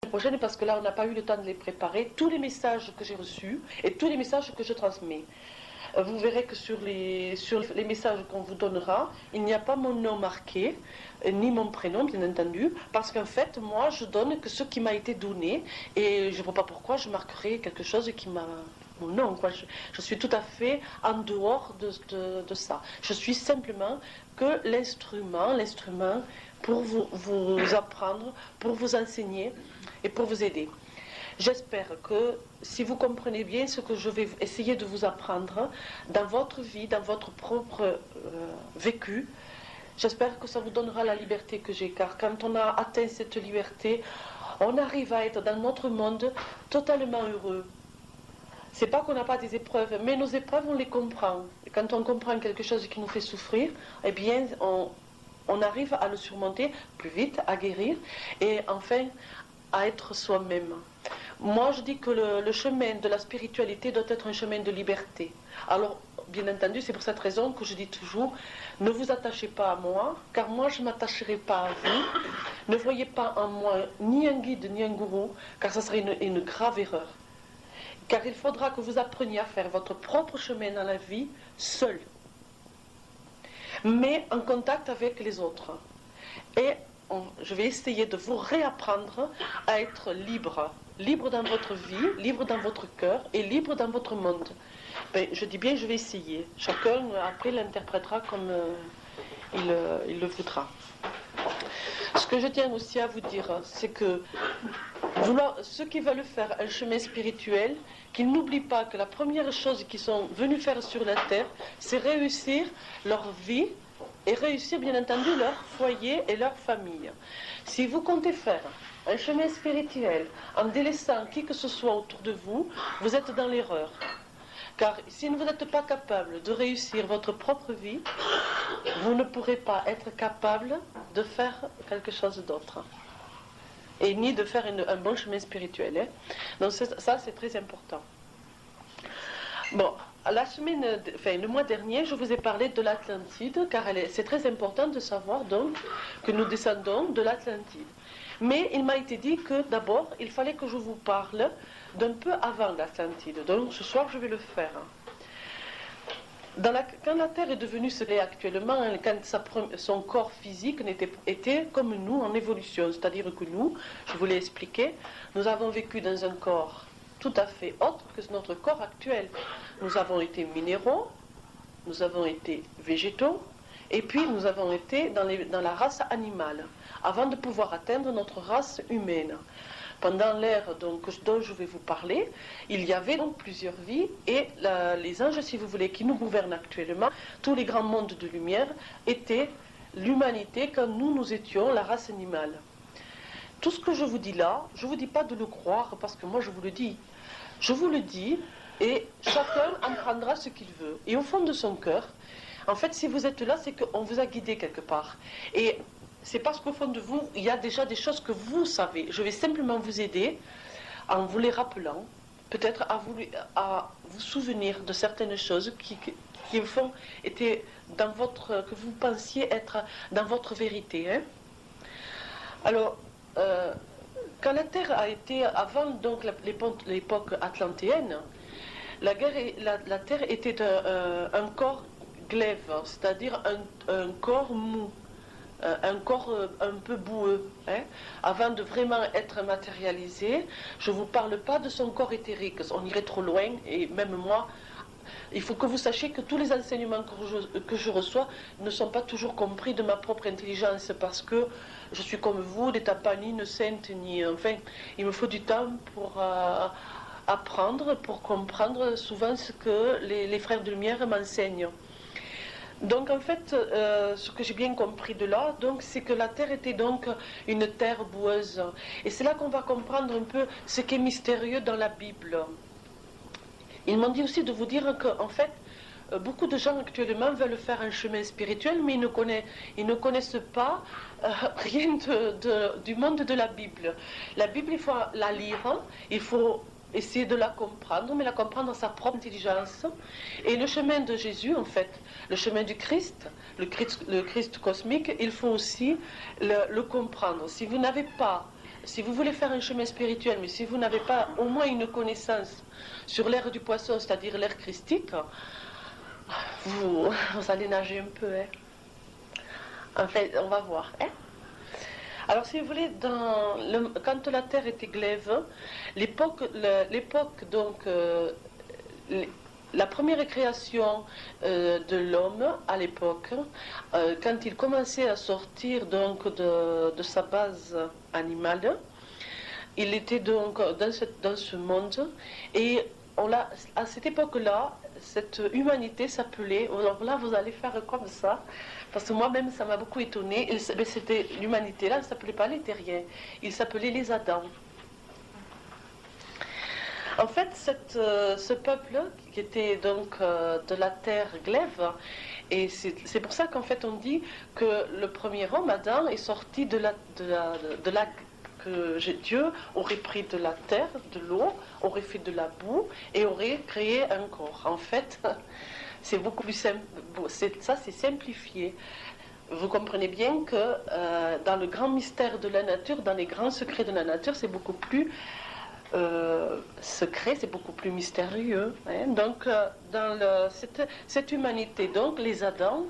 prochaine, parce que là on n'a pas eu le temps de les préparer, tous les messages que j'ai reçus et tous les messages que je transmets. Vous verrez que sur les messages qu'on vous donnera, il n'y a pas mon nom marqué, ni mon prénom bien entendu, parce qu'en fait moi je donne que ce qui m'a été donné, et je ne vois pas pourquoi je marquerai quelque chose qui m'a... mon nom, quoi. Je suis tout à fait en dehors de ça. Je suis simplement que l'instrument pour vous apprendre, pour vous enseigner et pour vous aider. J'espère que si vous comprenez bien ce que je vais essayer de vous apprendre dans votre vie, dans votre propre vécu, j'espère que ça vous donnera la liberté que j'ai, car quand on a atteint cette liberté, on arrive à être dans notre monde totalement heureux. C'est pas qu'on n'a pas des épreuves, mais nos épreuves, on les comprend. Et quand on comprend quelque chose qui nous fait souffrir, eh bien, on arrive à le surmonter plus vite, à guérir, et enfin, à être soi-même. Moi, je dis que le chemin de la spiritualité doit être un chemin de liberté. Alors, bien entendu, c'est pour cette raison que je dis toujours, ne vous attachez pas à moi, car moi, je ne m'attacherai pas à vous. Ne voyez pas en moi ni un guide, ni un gourou, car ça serait une grave erreur. Car il faudra que vous appreniez à faire votre propre chemin dans la vie, seul, mais en contact avec les autres. Et je vais essayer de vous réapprendre à être libre. Libre dans votre vie, libre dans votre cœur et libre dans votre monde. Ben, je dis bien, je vais essayer. Chacun, après, l'interprétera comme il le voudra. Ce que je tiens aussi à vous dire, c'est que ceux qui veulent faire un chemin spirituel, qu'ils n'oublient pas que la première chose qu'ils sont venus faire sur la terre, c'est réussir leur vie et réussir bien entendu leur foyer et leur famille. Si vous comptez faire un chemin spirituel en délaissant qui que ce soit autour de vous, vous êtes dans l'erreur. Car si vous n'êtes pas capable de réussir votre propre vie, vous ne pourrez pas être capable de faire quelque chose d'autre. Et ni de faire un bon chemin spirituel. Hein. Donc ça, c'est très important. Bon, le mois dernier, je vous ai parlé de l'Atlantide, car c'est très important de savoir donc que nous descendons de l'Atlantide. Mais il m'a été dit que d'abord, il fallait que je vous parle d'un peu avant l'Atlantide. Donc ce soir, je vais le faire. Quand la Terre est devenue ce qu'elle est actuellement, quand son corps physique était comme nous en évolution, c'est-à-dire que nous, je vous l'ai expliqué, nous avons vécu dans un corps tout à fait autre que notre corps actuel. Nous avons été minéraux, nous avons été végétaux, et puis nous avons été dans la race animale, avant de pouvoir atteindre notre race humaine. Pendant l'ère dont je vais vous parler, il y avait donc plusieurs vies, et les anges, si vous voulez, qui nous gouvernent actuellement, tous les grands mondes de lumière, étaient l'humanité quand nous étions la race animale. Tout ce que je vous dis là, je ne vous dis pas de le croire, parce que moi je vous le dis. Je vous le dis, et chacun en prendra ce qu'il veut. Et au fond de son cœur, en fait, si vous êtes là, c'est qu'on vous a guidé quelque part. Et c'est parce qu'au fond de vous, il y a déjà des choses que vous savez. Je vais simplement vous aider en vous les rappelant, peut-être à vous souvenir de certaines choses qui au fond étaient que vous pensiez être dans votre vérité. Hein. Alors, quand la Terre a été, avant donc l'époque atlantéenne, la Terre était un corps glaive, c'est-à-dire un corps mou. Un corps un peu boueux, hein, avant de vraiment être matérialisé. Je ne vous parle pas de son corps éthérique, on irait trop loin, et même moi, il faut que vous sachiez que tous les enseignements que je reçois ne sont pas toujours compris de ma propre intelligence, parce que je suis comme vous, n'étant pas ni une sainte, enfin, il me faut du temps pour apprendre, pour comprendre souvent ce que les frères de lumière m'enseignent. Donc en fait, ce que j'ai bien compris de là, donc, c'est que la Terre était donc une terre boueuse. Et c'est là qu'on va comprendre un peu ce qui est mystérieux dans la Bible. Ils m'ont dit aussi de vous dire qu'en fait, beaucoup de gens actuellement veulent faire un chemin spirituel, mais ils ne connaissent pas rien du monde de la Bible. La Bible, il faut la lire, il faut essayer de la comprendre, mais la comprendre dans sa propre intelligence. Et le chemin de Jésus, en fait, le chemin du Christ, le Christ cosmique, il faut aussi le comprendre. Si vous n'avez pas si vous voulez faire un chemin spirituel, mais si vous n'avez pas au moins une connaissance sur l'ère du poisson, c'est-à-dire l'ère christique, vous allez nager un peu. Hein. En fait, on va voir. Hein. Alors, si vous voulez, quand la Terre était glaive, l'époque donc, la première création de l'homme à l'époque, quand il commençait à sortir donc de sa base animale, il était donc dans ce monde et à cette époque-là, cette humanité s'appelait, alors là vous allez faire comme ça, parce que moi-même ça m'a beaucoup étonné, l'humanité là ne s'appelait pas les terriens, il s'appelait les Adams. En fait, ce peuple qui était donc de la terre glaive, et c'est pour ça qu'en fait on dit que le premier homme, Adam, est sorti que Dieu aurait pris de la terre, de l'eau, aurait fait de la boue et aurait créé un corps. En fait, c'est beaucoup plus simple. Ça, c'est simplifié. Vous comprenez bien que dans le grand mystère de la nature, dans les grands secrets de la nature, c'est beaucoup plus secret, c'est beaucoup plus mystérieux. Hein. Donc, cette humanité, donc les Adams,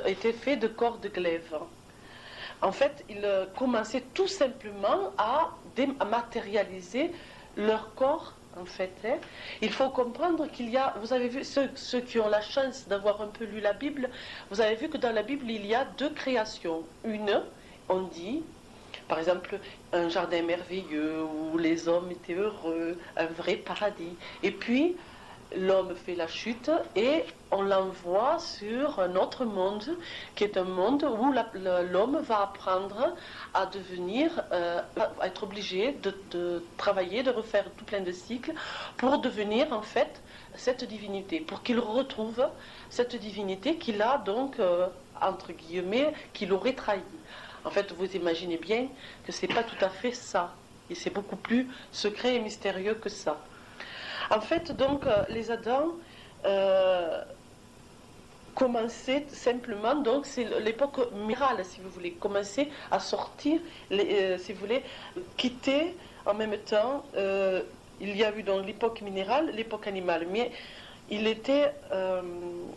étaient faits de corps de glaive. En fait, ils commençaient tout simplement à matérialiser leur corps. En fait, hein. Il faut comprendre qu'il y a, vous avez vu, ceux qui ont la chance d'avoir un peu lu la Bible, vous avez vu que dans la Bible, il y a deux créations. Une, on dit, par exemple, un jardin merveilleux où les hommes étaient heureux, un vrai paradis. Et puis, l'homme fait la chute et on l'envoie sur un autre monde, qui est un monde où l'homme va apprendre à devenir, à être obligé de travailler, de refaire tout plein de cycles pour devenir en fait cette divinité, pour qu'il retrouve cette divinité qu'il a donc, entre guillemets, qu'il aurait trahi. En fait, vous imaginez bien que c'est pas tout à fait ça, et c'est beaucoup plus secret et mystérieux que ça. En fait, donc, les Adams commençaient simplement, donc c'est l'époque minérale, si vous voulez, commencer à sortir, si vous voulez, quitter en même temps, il y a eu donc l'époque minérale, l'époque animale, mais il était,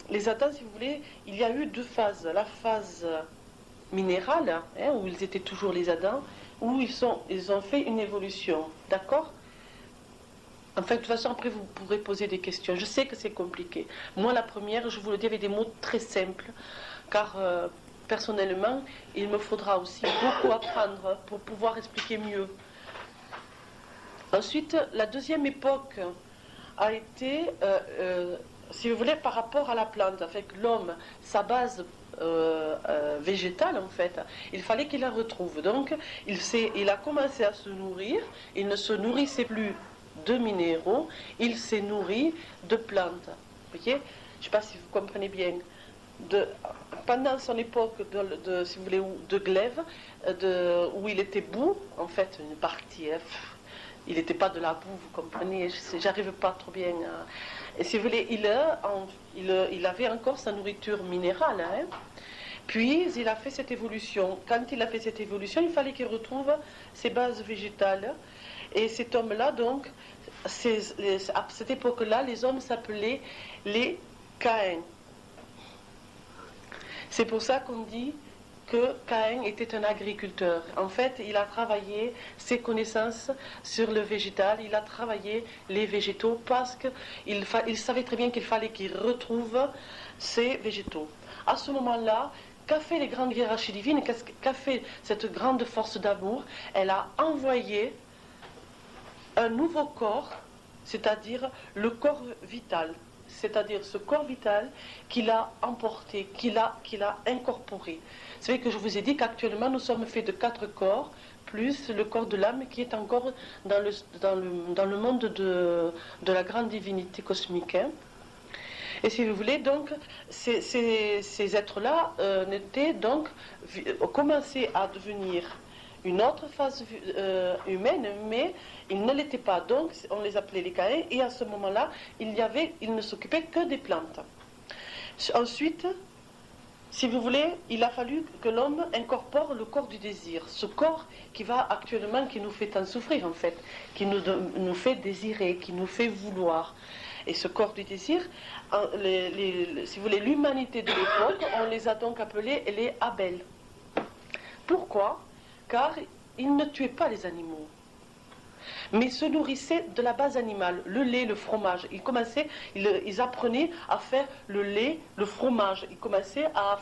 les Adams, si vous voulez, il y a eu deux phases, la phase minérale, hein, où ils étaient toujours les Adams, où ils ont fait une évolution, d'accord ? Enfin, de toute façon, après, vous pourrez poser des questions. Je sais que c'est compliqué. Moi, la première, je vous le dis avec des mots très simples, car personnellement, il me faudra aussi beaucoup apprendre pour pouvoir expliquer mieux. Ensuite, la deuxième époque a été, si vous voulez, par rapport à la plante, avec l'homme, sa base végétale, en fait, il fallait qu'il la retrouve. Donc, il a commencé à se nourrir, il ne se nourrissait plus de minéraux, il s'est nourri de plantes. Vous voyez ? Je ne sais pas si vous comprenez bien. Pendant son époque si vous voulez, de glaive, où il était boue, en fait, une partie, il n'était pas de la boue, vous comprenez, j'arrive pas trop bien. Et si vous voulez, il avait encore sa nourriture minérale. Hein. Puis, il a fait cette évolution. Quand il a fait cette évolution, il fallait qu'il retrouve ses bases végétales. Et cet homme-là, donc, à cette époque-là, les hommes s'appelaient les Caïns. C'est pour ça qu'on dit que Caïn était un agriculteur. En fait, il a travaillé ses connaissances sur le végétal, il a travaillé les végétaux parce qu'il savait très bien qu'il fallait qu'il retrouve ces végétaux. À ce moment-là, qu'a fait les grandes hiérarchies divines, qu'a fait cette grande force d'amour? Elle a envoyé un nouveau corps, c'est-à-dire le corps vital, c'est-à-dire ce corps vital qu'il a emporté, qu'il a incorporé. C'est vrai que je vous ai dit qu'actuellement nous sommes faits de 4 corps, plus le corps de l'âme qui est encore dans le monde de la grande divinité cosmique. Hein. Et si vous voulez, donc, ces êtres-là commençaient à devenir une autre phase humaine, mais ils ne l'étaient pas. Donc, on les appelait les Caïns, et à ce moment-là, ils ne s'occupaient que des plantes. Ensuite, si vous voulez, il a fallu que l'homme incorpore le corps du désir, ce corps qui va actuellement, qui nous fait tant souffrir en fait, qui nous fait désirer, qui nous fait vouloir. Et ce corps du désir, si vous voulez, l'humanité de l'époque, on les a donc appelés les Abel. Pourquoi? Car ils ne tuaient pas les animaux, mais se nourrissaient de la base animale, le lait, le fromage. Ils apprenaient à faire le lait, le fromage. Ils commençaient à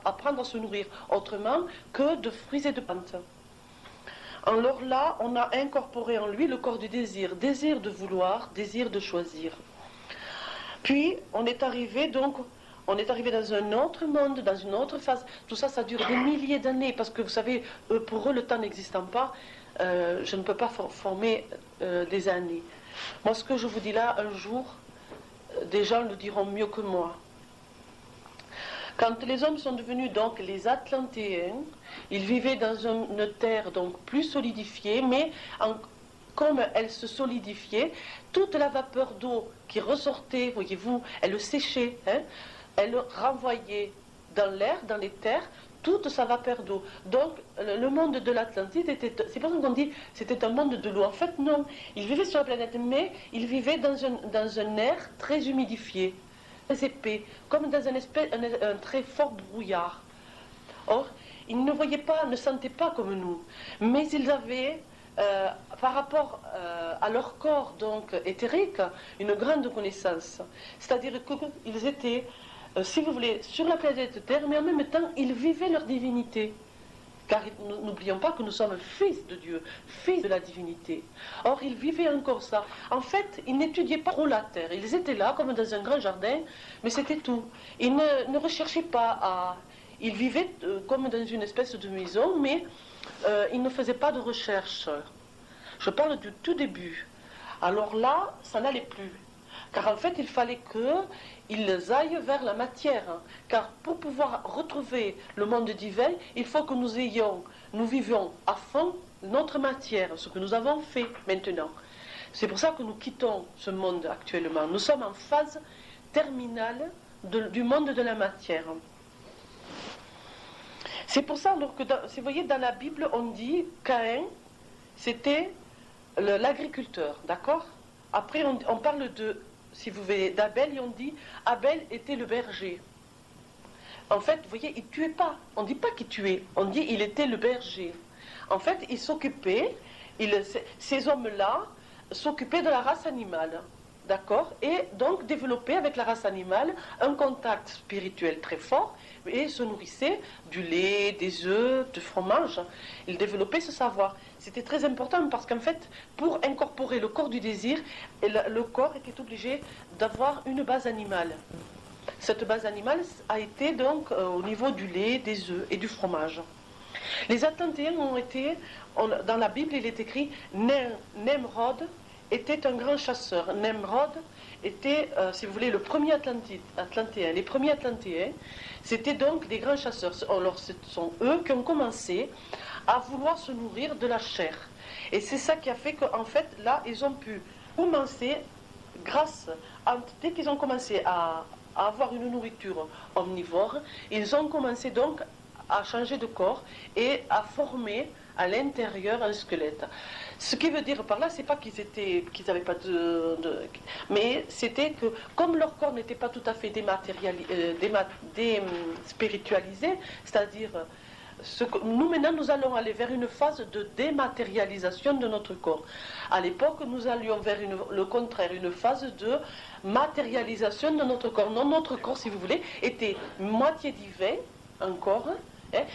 apprendre à se nourrir autrement que de fruits et de plantes. Alors là, on a incorporé en lui le corps du désir, désir de vouloir, désir de choisir. Puis, on est arrivé dans un autre monde, dans une autre phase. Tout ça, ça dure des milliers d'années, parce que vous savez, pour eux, le temps n'existant pas, je ne peux pas former des années. Moi, ce que je vous dis là, un jour, des gens le diront mieux que moi. Quand les hommes sont devenus donc les Atlantéens, ils vivaient dans une terre donc plus solidifiée, mais comme elle se solidifiait, toute la vapeur d'eau qui ressortait, voyez-vous, elle séchait, hein, elle renvoyait dans l'air, dans les terres, toute sa vapeur d'eau. Donc le monde de l'Atlantide c'est pour ça qu'on dit c'était un monde de l'eau. En fait non, ils vivaient sur la planète, mais ils vivaient dans un air très humidifié, très épais, comme dans un très fort brouillard. Or, ils ne voyaient pas, ne sentaient pas comme nous, mais ils avaient, par rapport à leur corps donc éthérique, une grande connaissance. C'est-à-dire qu'ils étaient, si vous voulez, sur la planète Terre, mais en même temps, ils vivaient leur divinité. Car n'oublions pas que nous sommes fils de Dieu, fils de la divinité. Or, ils vivaient encore ça. En fait, ils n'étudiaient pas trop la terre. Ils étaient là, comme dans un grand jardin, mais c'était tout. Ils ne recherchaient pas à... Ils vivaient comme dans une espèce de maison, mais ils ne faisaient pas de recherche. Je parle du tout début. Alors là, ça n'allait plus. Car en fait, il fallait qu'ils aillent vers la matière. Car pour pouvoir retrouver le monde divin, il faut que nous vivions à fond notre matière, ce que nous avons fait maintenant. C'est pour ça que nous quittons ce monde actuellement. Nous sommes en phase terminale du monde de la matière. C'est pour ça que, vous voyez, dans la Bible, on dit Caïn, c'était l'agriculteur, d'accord? Après, on parle si vous voulez, d'Abel, et on dit Abel était le berger. En fait, vous voyez, il ne tuait pas. On ne dit pas qu'il tuait, on dit il était le berger. En fait, il s'occupait, ces hommes-là s'occupaient de la race animale, d'accord? Et donc développaient avec la race animale un contact spirituel très fort, et se nourrissaient du lait, des œufs, du fromage. Ils développaient ce savoir. C'était très important parce qu'en fait, pour incorporer le corps du désir, le corps était obligé d'avoir une base animale. Cette base animale a été donc au niveau du lait, des œufs et du fromage. Les Atlantéens dans la Bible il est écrit Nemrod était un grand chasseur. Nemrod était, si vous voulez, le premier Atlantéen. Les premiers Atlantéens, c'était donc des grands chasseurs. Alors ce sont eux qui ont commencé à vouloir se nourrir de la chair. Et c'est ça qui a fait qu'en fait, là, ils ont pu commencer, dès qu'ils ont commencé à avoir une nourriture omnivore, ils ont commencé donc à changer de corps et à former à l'intérieur un squelette. Ce qui veut dire par là, c'est pas qu'ils n'avaient pas mais c'était que comme leur corps n'était pas tout à fait déspiritualisé, c'est-à-dire nous maintenant nous allons aller vers une phase de dématérialisation de notre corps. À l'époque, nous allions vers le contraire, une phase de matérialisation de notre corps. Non, notre corps, si vous voulez, était moitié divin, un corps. Hein.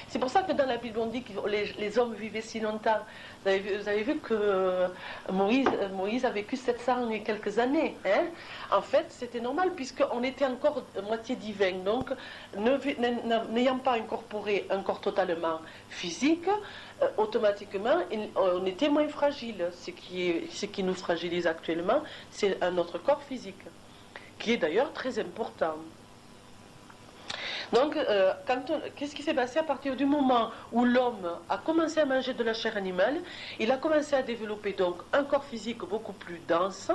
C'est pour ça que dans la Bible on dit que les hommes vivaient si longtemps. Vous avez vu que Moïse a vécu 700 et quelques années. Hein. En fait, c'était normal puisqu'on était encore moitié divin. Donc, n'ayant pas incorporé un corps totalement physique, automatiquement, on était moins fragile. Ce qui nous fragilise actuellement, c'est notre corps physique, qui est d'ailleurs très important. Donc, qu'est-ce qui s'est passé à partir du moment où l'homme a commencé à manger de la chair animale? Il a commencé à développer donc un corps physique beaucoup plus dense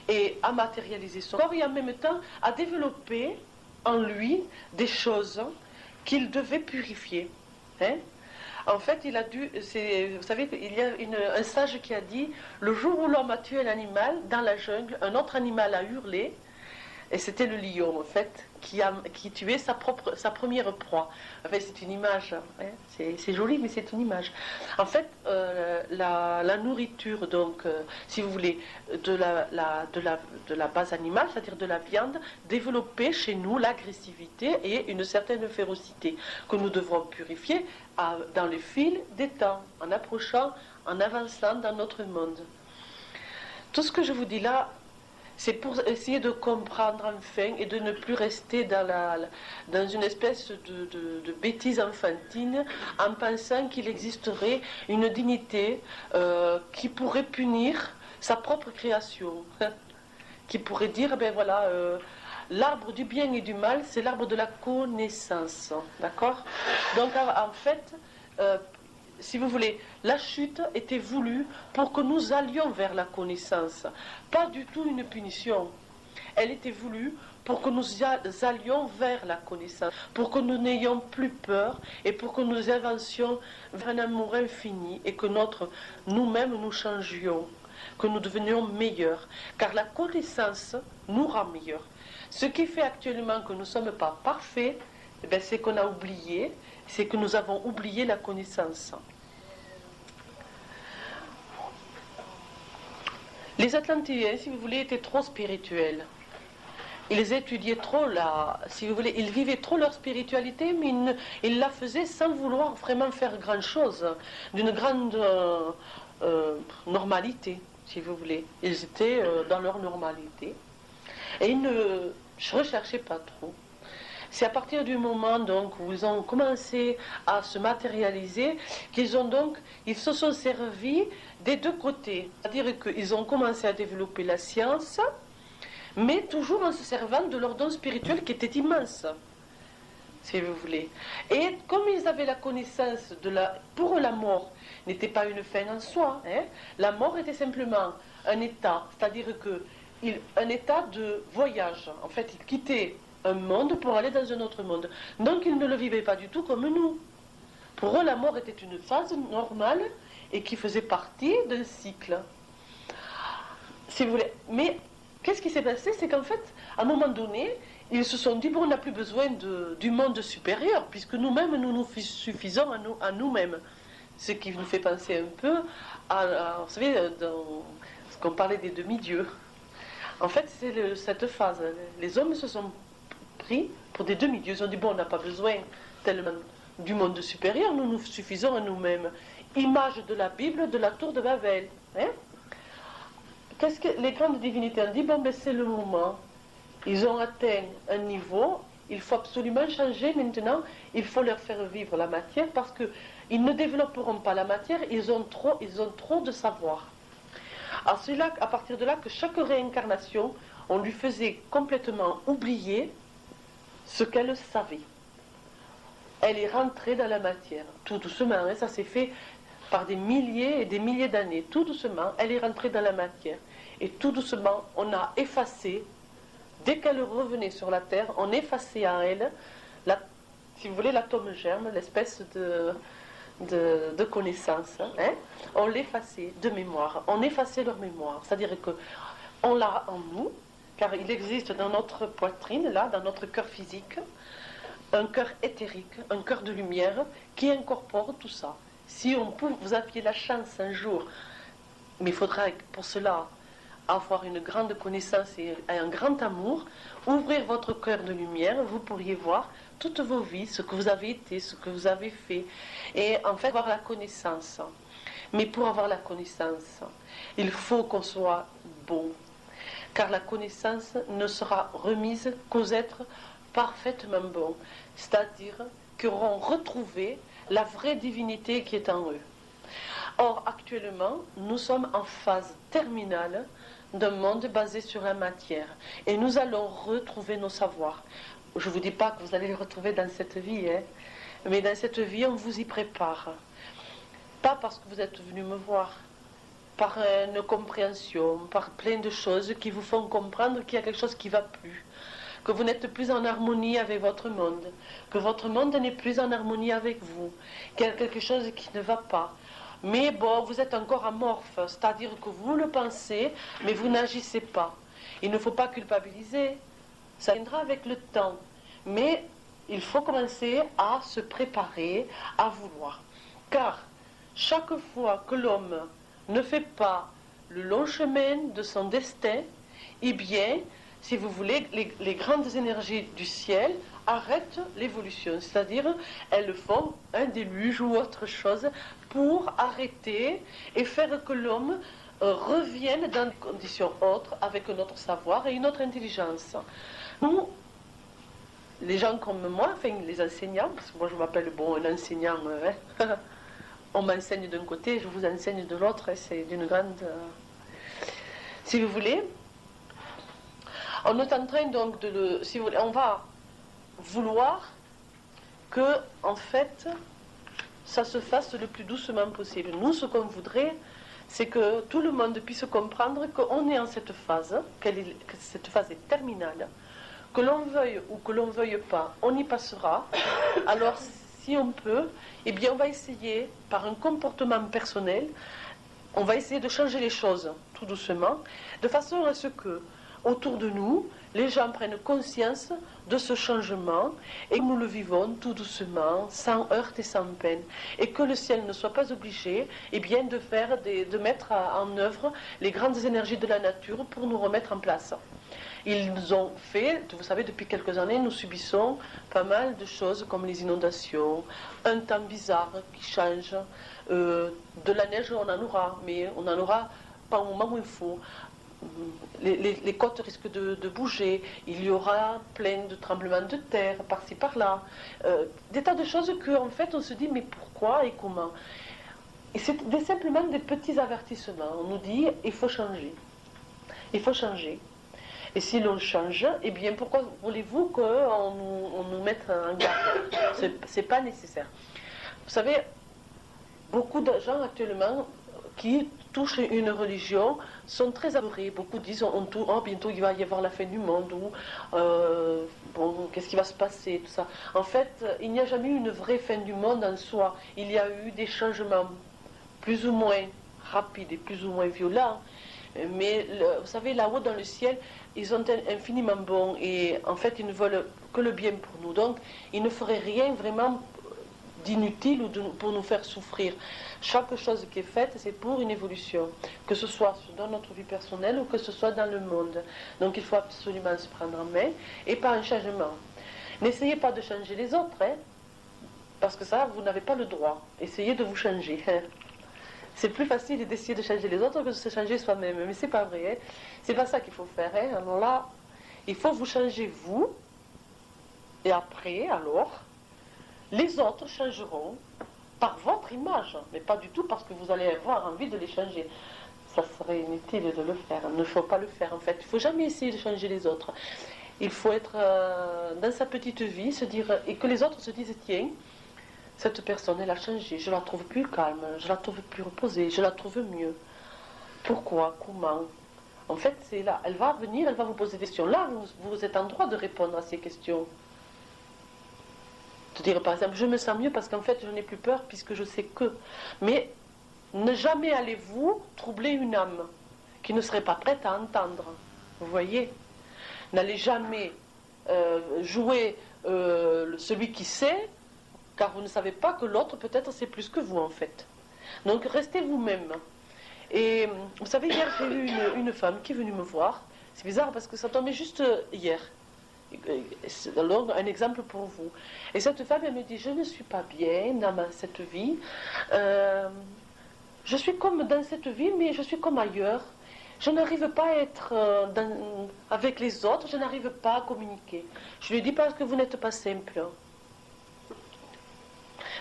et à matérialiser son corps et en même temps à développer en lui des choses qu'il devait purifier. Hein? En fait, il a dû. Vous savez qu'il y a un sage qui a dit: le jour où l'homme a tué un animal dans la jungle, un autre animal a hurlé. Et c'était le lion, en fait, qui tuait sa première proie. En fait, c'est une image. Hein, c'est joli, mais c'est une image. En fait, la nourriture, donc, si vous voulez, de la base animale, c'est-à-dire de la viande, développait chez nous l'agressivité et une certaine férocité que nous devrons purifier dans le fil des temps, en approchant, en avançant dans notre monde. Tout ce que je vous dis là, c'est pour essayer de comprendre enfin et de ne plus rester dans une espèce de bêtise enfantine en pensant qu'il existerait une dignité qui pourrait punir sa propre création, qui pourrait dire, ben voilà, l'arbre du bien et du mal, c'est l'arbre de la connaissance, d'accord? Donc en fait, si vous voulez, la chute était voulue pour que nous allions vers la connaissance, pas du tout une punition. Elle était voulue pour que nous allions vers la connaissance, pour que nous n'ayons plus peur et pour que nous avancions vers un amour infini et que nous-mêmes nous changions, que nous devenions meilleurs. Car la connaissance nous rend meilleurs. Ce qui fait actuellement que nous ne sommes pas parfaits, eh c'est qu'on a oublié, c'est que nous avons oublié la connaissance. Les Atlantéens, si vous voulez, étaient trop spirituels. Ils étudiaient trop si vous voulez, ils vivaient trop leur spiritualité, mais ils la faisaient sans vouloir vraiment faire grand-chose, d'une grande normalité, si vous voulez. Ils étaient dans leur normalité et ils ne recherchaient pas trop. C'est à partir du moment donc où ils ont commencé à se matérialiser qu'ils se sont servis des deux côtés. C'est-à-dire qu'ils ont commencé à développer la science, mais toujours en se servant de leur don spirituel qui était immense, si vous voulez. Et comme ils avaient la connaissance pour eux, la mort n'était pas une fin en soi, hein, la mort était simplement un état, c'est-à-dire un état de voyage. En fait, ils quittaient un monde pour aller dans un autre monde. Donc ils ne le vivaient pas du tout comme nous. Pour eux, la mort était une phase normale et qui faisait partie d'un cycle. Si vous voulez. Mais qu'est-ce qui s'est passé? C'est qu'en fait, à un moment donné, ils se sont dit, bon, on n'a plus besoin du monde supérieur, puisque nous-mêmes, nous nous suffisons à nous-mêmes. Ce qui nous fait penser un peu vous savez, dans ce qu'on parlait des demi-dieux. En fait, c'est cette phase. Les hommes se sont pris pour des demi-dieux. Ils ont dit, bon, on n'a pas besoin tellement du monde supérieur, nous nous suffisons à nous-mêmes. Image de la Bible, de la tour de Babel. Hein? Qu'est-ce que les grandes divinités ont dit? Bon, ben c'est le moment. Ils ont atteint un niveau, il faut absolument changer maintenant, il faut leur faire vivre la matière parce qu'ils ne développeront pas la matière, ils ont trop de savoir. Alors c'est là, à partir de là, que chaque réincarnation, on lui faisait complètement oublier ce qu'elle savait. Elle est rentrée dans la matière, tout doucement, hein, ça s'est fait par des milliers et des milliers d'années, tout doucement, elle est rentrée dans la matière. Et tout doucement, on a effacé, dès qu'elle revenait sur la Terre, on effaçait en elle, si vous voulez, l'atome germe, l'espèce de connaissance. Hein, on l'effaçait de mémoire, on effaçait leur mémoire. C'est-à-dire qu'on l'a en nous, car il existe dans notre poitrine, là, dans notre cœur physique, un cœur éthérique, un cœur de lumière qui incorpore tout ça. Si vous aviez la chance un jour, mais il faudra pour cela avoir une grande connaissance et un grand amour, ouvrir votre cœur de lumière, vous pourriez voir toutes vos vies, ce que vous avez été, ce que vous avez fait, et en fait avoir la connaissance. Mais pour avoir la connaissance, il faut qu'on soit bon, car la connaissance ne sera remise qu'aux êtres parfaitement bons, c'est-à-dire qui auront retrouvé la vraie divinité qui est en eux. Or, actuellement, nous sommes en phase terminale d'un monde basé sur la matière. Et nous allons retrouver nos savoirs. Je ne vous dis pas que vous allez les retrouver dans cette vie, hein, mais dans cette vie, on vous y prépare. Pas parce que vous êtes venu me voir, par une compréhension, par plein de choses qui vous font comprendre qu'il y a quelque chose qui ne va plus. que vous n'êtes plus en harmonie avec votre monde, que votre monde n'est plus en harmonie avec vous, qu'il y a quelque chose qui ne va pas. Mais bon, vous êtes encore amorphe, c'est-à-dire que vous le pensez, mais vous n'agissez pas. Il ne faut pas culpabiliser, ça viendra avec le temps. Mais il faut commencer à se préparer, à vouloir. Car chaque fois que l'homme ne fait pas le long chemin de son destin, eh bien, si vous voulez, les grandes énergies du ciel arrêtent l'évolution. C'est-à-dire, elles font un déluge ou autre chose pour arrêter et faire que l'homme revienne dans des conditions autres, avec un autre savoir et une autre intelligence. Nous, les gens comme moi, enfin les enseignants, parce que moi je m'appelle un enseignant, on m'enseigne d'un côté, je vous enseigne de l'autre, et c'est d'une grande... Si vous voulez, on est en train donc si vous voulez, on va vouloir que, en fait, ça se fasse le plus doucement possible. Nous, ce qu'on voudrait, c'est que tout le monde puisse comprendre qu'on est en cette phase, que cette phase est terminale, que l'on veuille ou que l'on ne veuille pas, on y passera. Alors, si on peut, eh bien, on va essayer, par un comportement personnel, on va essayer de changer les choses tout doucement, de façon à ce que, autour de nous, les gens prennent conscience de ce changement et que nous le vivons tout doucement, sans heurts et sans peine. Et que le ciel ne soit pas obligé bien, de mettre en œuvre les grandes énergies de la nature pour nous remettre en place. Ils nous ont fait, vous savez, depuis quelques années, nous subissons pas mal de choses comme les inondations, un temps bizarre qui change, de la neige on en aura, mais on n'en aura pas au moment où il faut. Les côtes risquent de bouger, il y aura plein de tremblements de terre par-ci par-là, des tas de choses qu'en fait on se dit mais pourquoi et comment. Et c'est simplement des petits avertissements. On nous dit il faut changer, il faut changer. Et si l'on change, eh bien pourquoi voulez-vous qu'on nous mette en garde? C'est pas nécessaire. Vous savez, beaucoup de gens actuellement qui touchent une religion sont très apeurés. Beaucoup disent bientôt il va y avoir la fin du monde, ou qu'est-ce qui va se passer, tout ça. En fait, il n'y a jamais eu une vraie fin du monde en soi. Il y a eu des changements plus ou moins rapides et plus ou moins violents. Mais vous savez, là-haut dans le ciel, ils sont infiniment bons et en fait ils ne veulent que le bien pour nous. Donc ils ne feraient rien vraiment d'inutile ou pour nous faire souffrir. Chaque chose qui est faite, c'est pour une évolution, que ce soit dans notre vie personnelle ou que ce soit dans le monde. Donc il faut absolument se prendre en main et pas un changement. N'essayez pas de changer les autres, parce que ça, vous n'avez pas le droit. Essayez de vous changer. C'est plus facile d'essayer de changer les autres que de se changer soi-même. Mais c'est pas vrai. C'est pas ça qu'il faut faire. Alors là, il faut vous changer vous. Et après, alors, les autres changeront par votre image. Mais pas du tout parce que vous allez avoir envie de les changer. Ça serait inutile de le faire. Il ne faut pas le faire en fait. Il ne faut jamais essayer de changer les autres. Il faut être dans sa petite vie, se dire, et que les autres se disent, tiens, cette personne, elle a changé, je la trouve plus calme, je la trouve plus reposée, je la trouve mieux. Pourquoi? Comment? En fait, c'est là. Elle va venir, elle va vous poser des questions. Là, vous êtes en droit de répondre à ces questions. De dire, par exemple, je me sens mieux parce qu'en fait, je n'ai plus peur puisque je sais que. Mais ne jamais allez-vous troubler une âme qui ne serait pas prête à entendre. Vous voyez? N'allez jamais jouer celui qui sait, car vous ne savez pas que l'autre peut-être sait plus que vous en fait. Donc restez vous-même. Et vous savez, hier j'ai eu une femme qui est venue me voir. C'est bizarre parce que ça tombait juste hier. Alors un exemple pour vous. Et cette femme, elle me dit, je ne suis pas bien dans cette vie. Je suis comme dans cette vie, mais je suis comme ailleurs. Je n'arrive pas à être avec les autres, je n'arrive pas à communiquer. Je lui dis parce que vous n'êtes pas simple.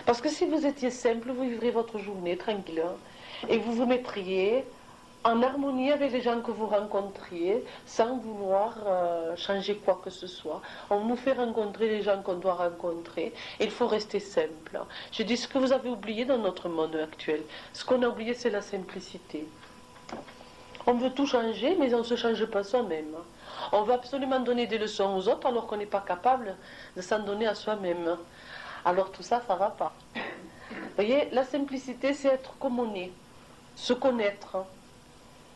Parce que si vous étiez simple, vous vivriez votre journée tranquille et vous vous mettriez en harmonie avec les gens que vous rencontriez sans vouloir changer quoi que ce soit. On nous fait rencontrer les gens qu'on doit rencontrer et il faut rester simple. Je dis ce que vous avez oublié dans notre monde actuel. Ce qu'on a oublié, c'est la simplicité. On veut tout changer, mais on ne se change pas soi-même. On veut absolument donner des leçons aux autres alors qu'on n'est pas capable de s'en donner à soi-même. Alors tout ça, ça ne va pas. Vous voyez, la simplicité, c'est être comme on est, se connaître,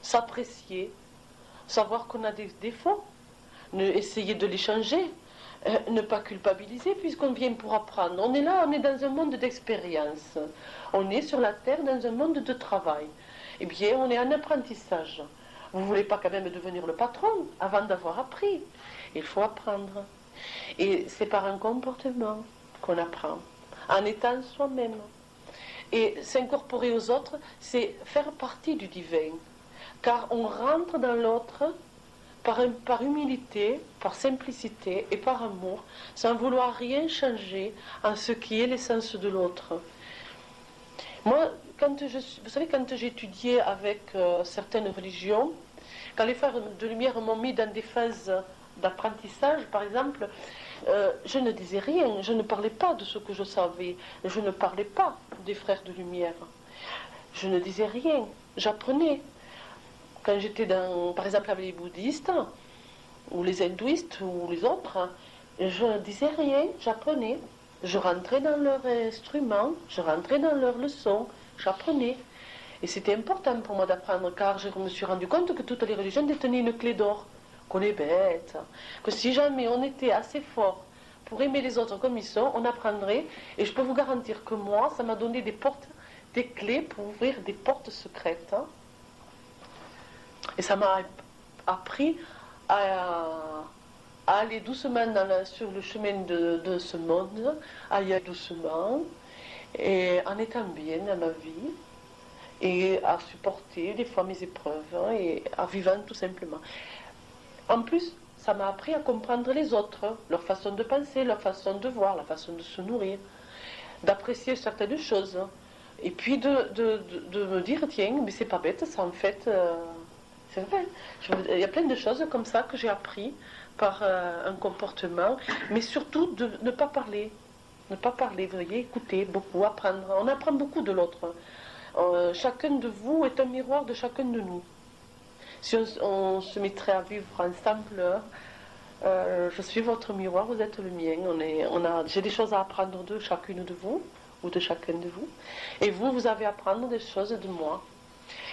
s'apprécier, savoir qu'on a des défauts, essayer de les changer, ne pas culpabiliser puisqu'on vient pour apprendre. On est là, on est dans un monde d'expérience. On est sur la terre dans un monde de travail. Eh bien, on est en apprentissage. Vous ne voulez pas quand même devenir le patron avant d'avoir appris. Il faut apprendre. Et c'est par un comportement qu'on apprend, en étant soi-même. Et s'incorporer aux autres, c'est faire partie du divin. Car on rentre dans l'autre par humilité, par simplicité et par amour, sans vouloir rien changer en ce qui est l'essence de l'autre. Moi, vous savez, quand j'étudiais avec certaines religions, quand les frères de lumière m'ont mis dans des phases d'apprentissage, par exemple, je ne disais rien, je ne parlais pas de ce que je savais, je ne parlais pas des frères de lumière. Je ne disais rien, j'apprenais. Quand j'étais par exemple avec les bouddhistes, ou les hindouistes, ou les autres, je ne disais rien, j'apprenais. Je rentrais dans leur instrument, je rentrais dans leurs leçons, j'apprenais. Et c'était important pour moi d'apprendre, car je me suis rendu compte que toutes les religions détenaient une clé d'or, qu'on est bête, que si jamais on était assez fort pour aimer les autres comme ils sont, on apprendrait. Et je peux vous garantir que moi, ça m'a donné des portes, des clés pour ouvrir des portes secrètes. Et ça m'a appris à aller doucement sur le chemin de ce monde, à y aller doucement, et en étant bien dans ma vie, et à supporter des fois mes épreuves, et à vivre tout simplement. En plus, ça m'a appris à comprendre les autres, leur façon de penser, leur façon de voir, la façon de se nourrir, d'apprécier certaines choses, et puis de me dire, tiens, mais c'est pas bête, ça en fait... c'est vrai, il y a plein de choses comme ça que j'ai appris par un comportement, mais surtout de ne pas parler. Ne pas parler, vous voyez, écouter beaucoup, apprendre. On apprend beaucoup de l'autre. Chacun de vous est un miroir de chacun de nous. Si on se mettrait à vivre ensemble, je suis votre miroir, vous êtes le mien. J'ai des choses à apprendre de chacune de vous, ou de chacun de vous. Et vous avez à apprendre des choses de moi.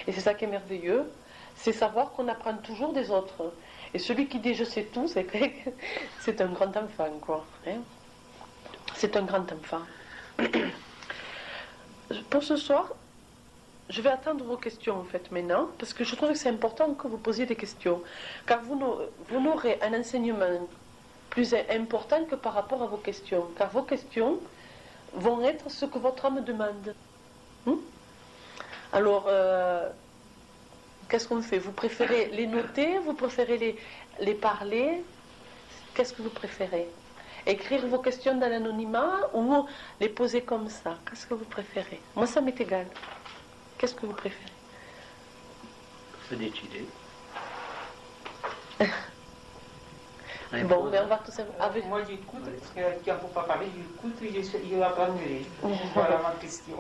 Et c'est ça qui est merveilleux. C'est savoir qu'on apprend toujours des autres. Et celui qui dit je sais tout, c'est un grand enfant, quoi. Hein? C'est un grand enfant. Pour ce soir, je vais attendre vos questions en fait maintenant, parce que je trouve que c'est important que vous posiez des questions. Car vous n'aurez un enseignement plus important que par rapport à vos questions. Car vos questions vont être ce que votre âme demande. Alors... qu'est-ce qu'on fait? Vous préférez les noter? Vous préférez les parler? Qu'est-ce que vous préférez? Écrire vos questions dans l'anonymat ou les poser comme ça? Qu'est-ce que vous préférez? Moi, ça m'est égal. Qu'est-ce que vous préférez? C'est d'étudier. Bon, mais on va tout ça avec... Moi, j'écoute, parce qu'il n'y a pas parler, j'écoute et je vais apprendre. Voilà ma question.